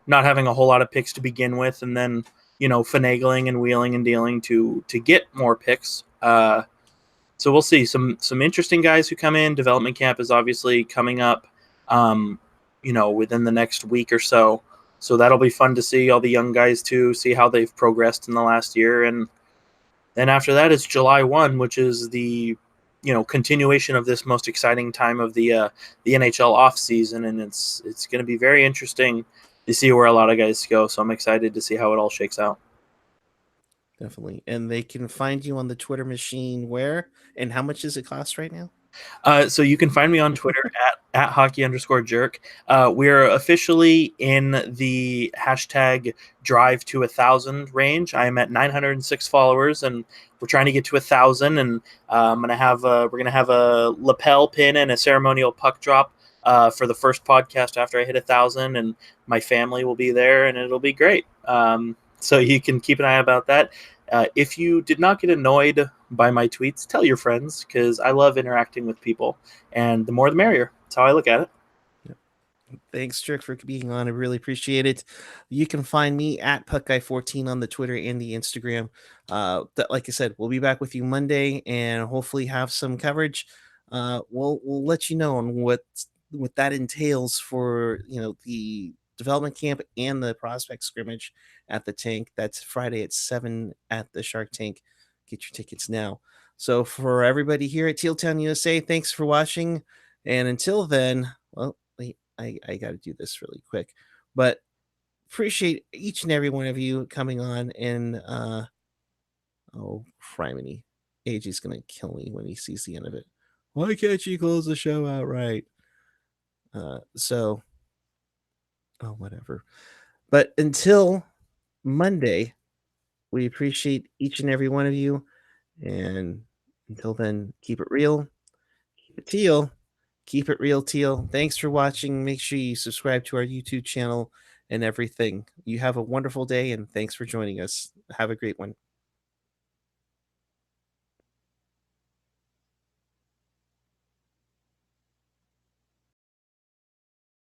not having a whole lot of picks to begin with, and then, finagling and wheeling and dealing to get more picks. So we'll see some interesting guys who come in. Development camp is obviously coming up, within the next week or so. So that'll be fun to see all the young guys too, see how they've progressed in the last year. And then after that, it's July 1, which is the, continuation of this most exciting time of the NHL off season. And it's going to be very interesting to see where a lot of guys go. So I'm excited to see how it all shakes out. Definitely. And they can find you on the Twitter machine where and how much does it cost right now? So you can find me on Twitter at hockey_jerk. We're officially in the hashtag drive to 1,000 range. I am at 906 followers, and we're trying to get to 1,000. And we're gonna have a lapel pin and a ceremonial puck drop for the first podcast after I hit 1,000, and my family will be there, and it'll be great. So you can keep an eye about that. If you did not get annoyed by my tweets, tell your friends, because I love interacting with people, and the more the merrier. That's how I look at it. Thanks, Jerk, for being on. I really appreciate it. You can find me at PuckGuy14 on the Twitter and the Instagram. Like I said, we'll be back with you Monday and hopefully have some coverage. We'll let you know on what that entails for the development camp and the prospect scrimmage at the tank. That's Friday at 7 at the Shark Tank. Get your tickets now. So for everybody here at Teal Town USA, thanks for watching. And until then, well, wait, I got to do this really quick, but appreciate each and every one of you coming on. And oh, criminy, AJ's gonna kill me when he sees the end of it. Why can't you close the show outright? So, oh, whatever. But until Monday, we appreciate each and every one of you. And until then, keep it real, keep it teal, keep it real, teal. Thanks for watching. Make sure you subscribe to our YouTube channel and everything. You have a wonderful day, and thanks for joining us. Have a great one.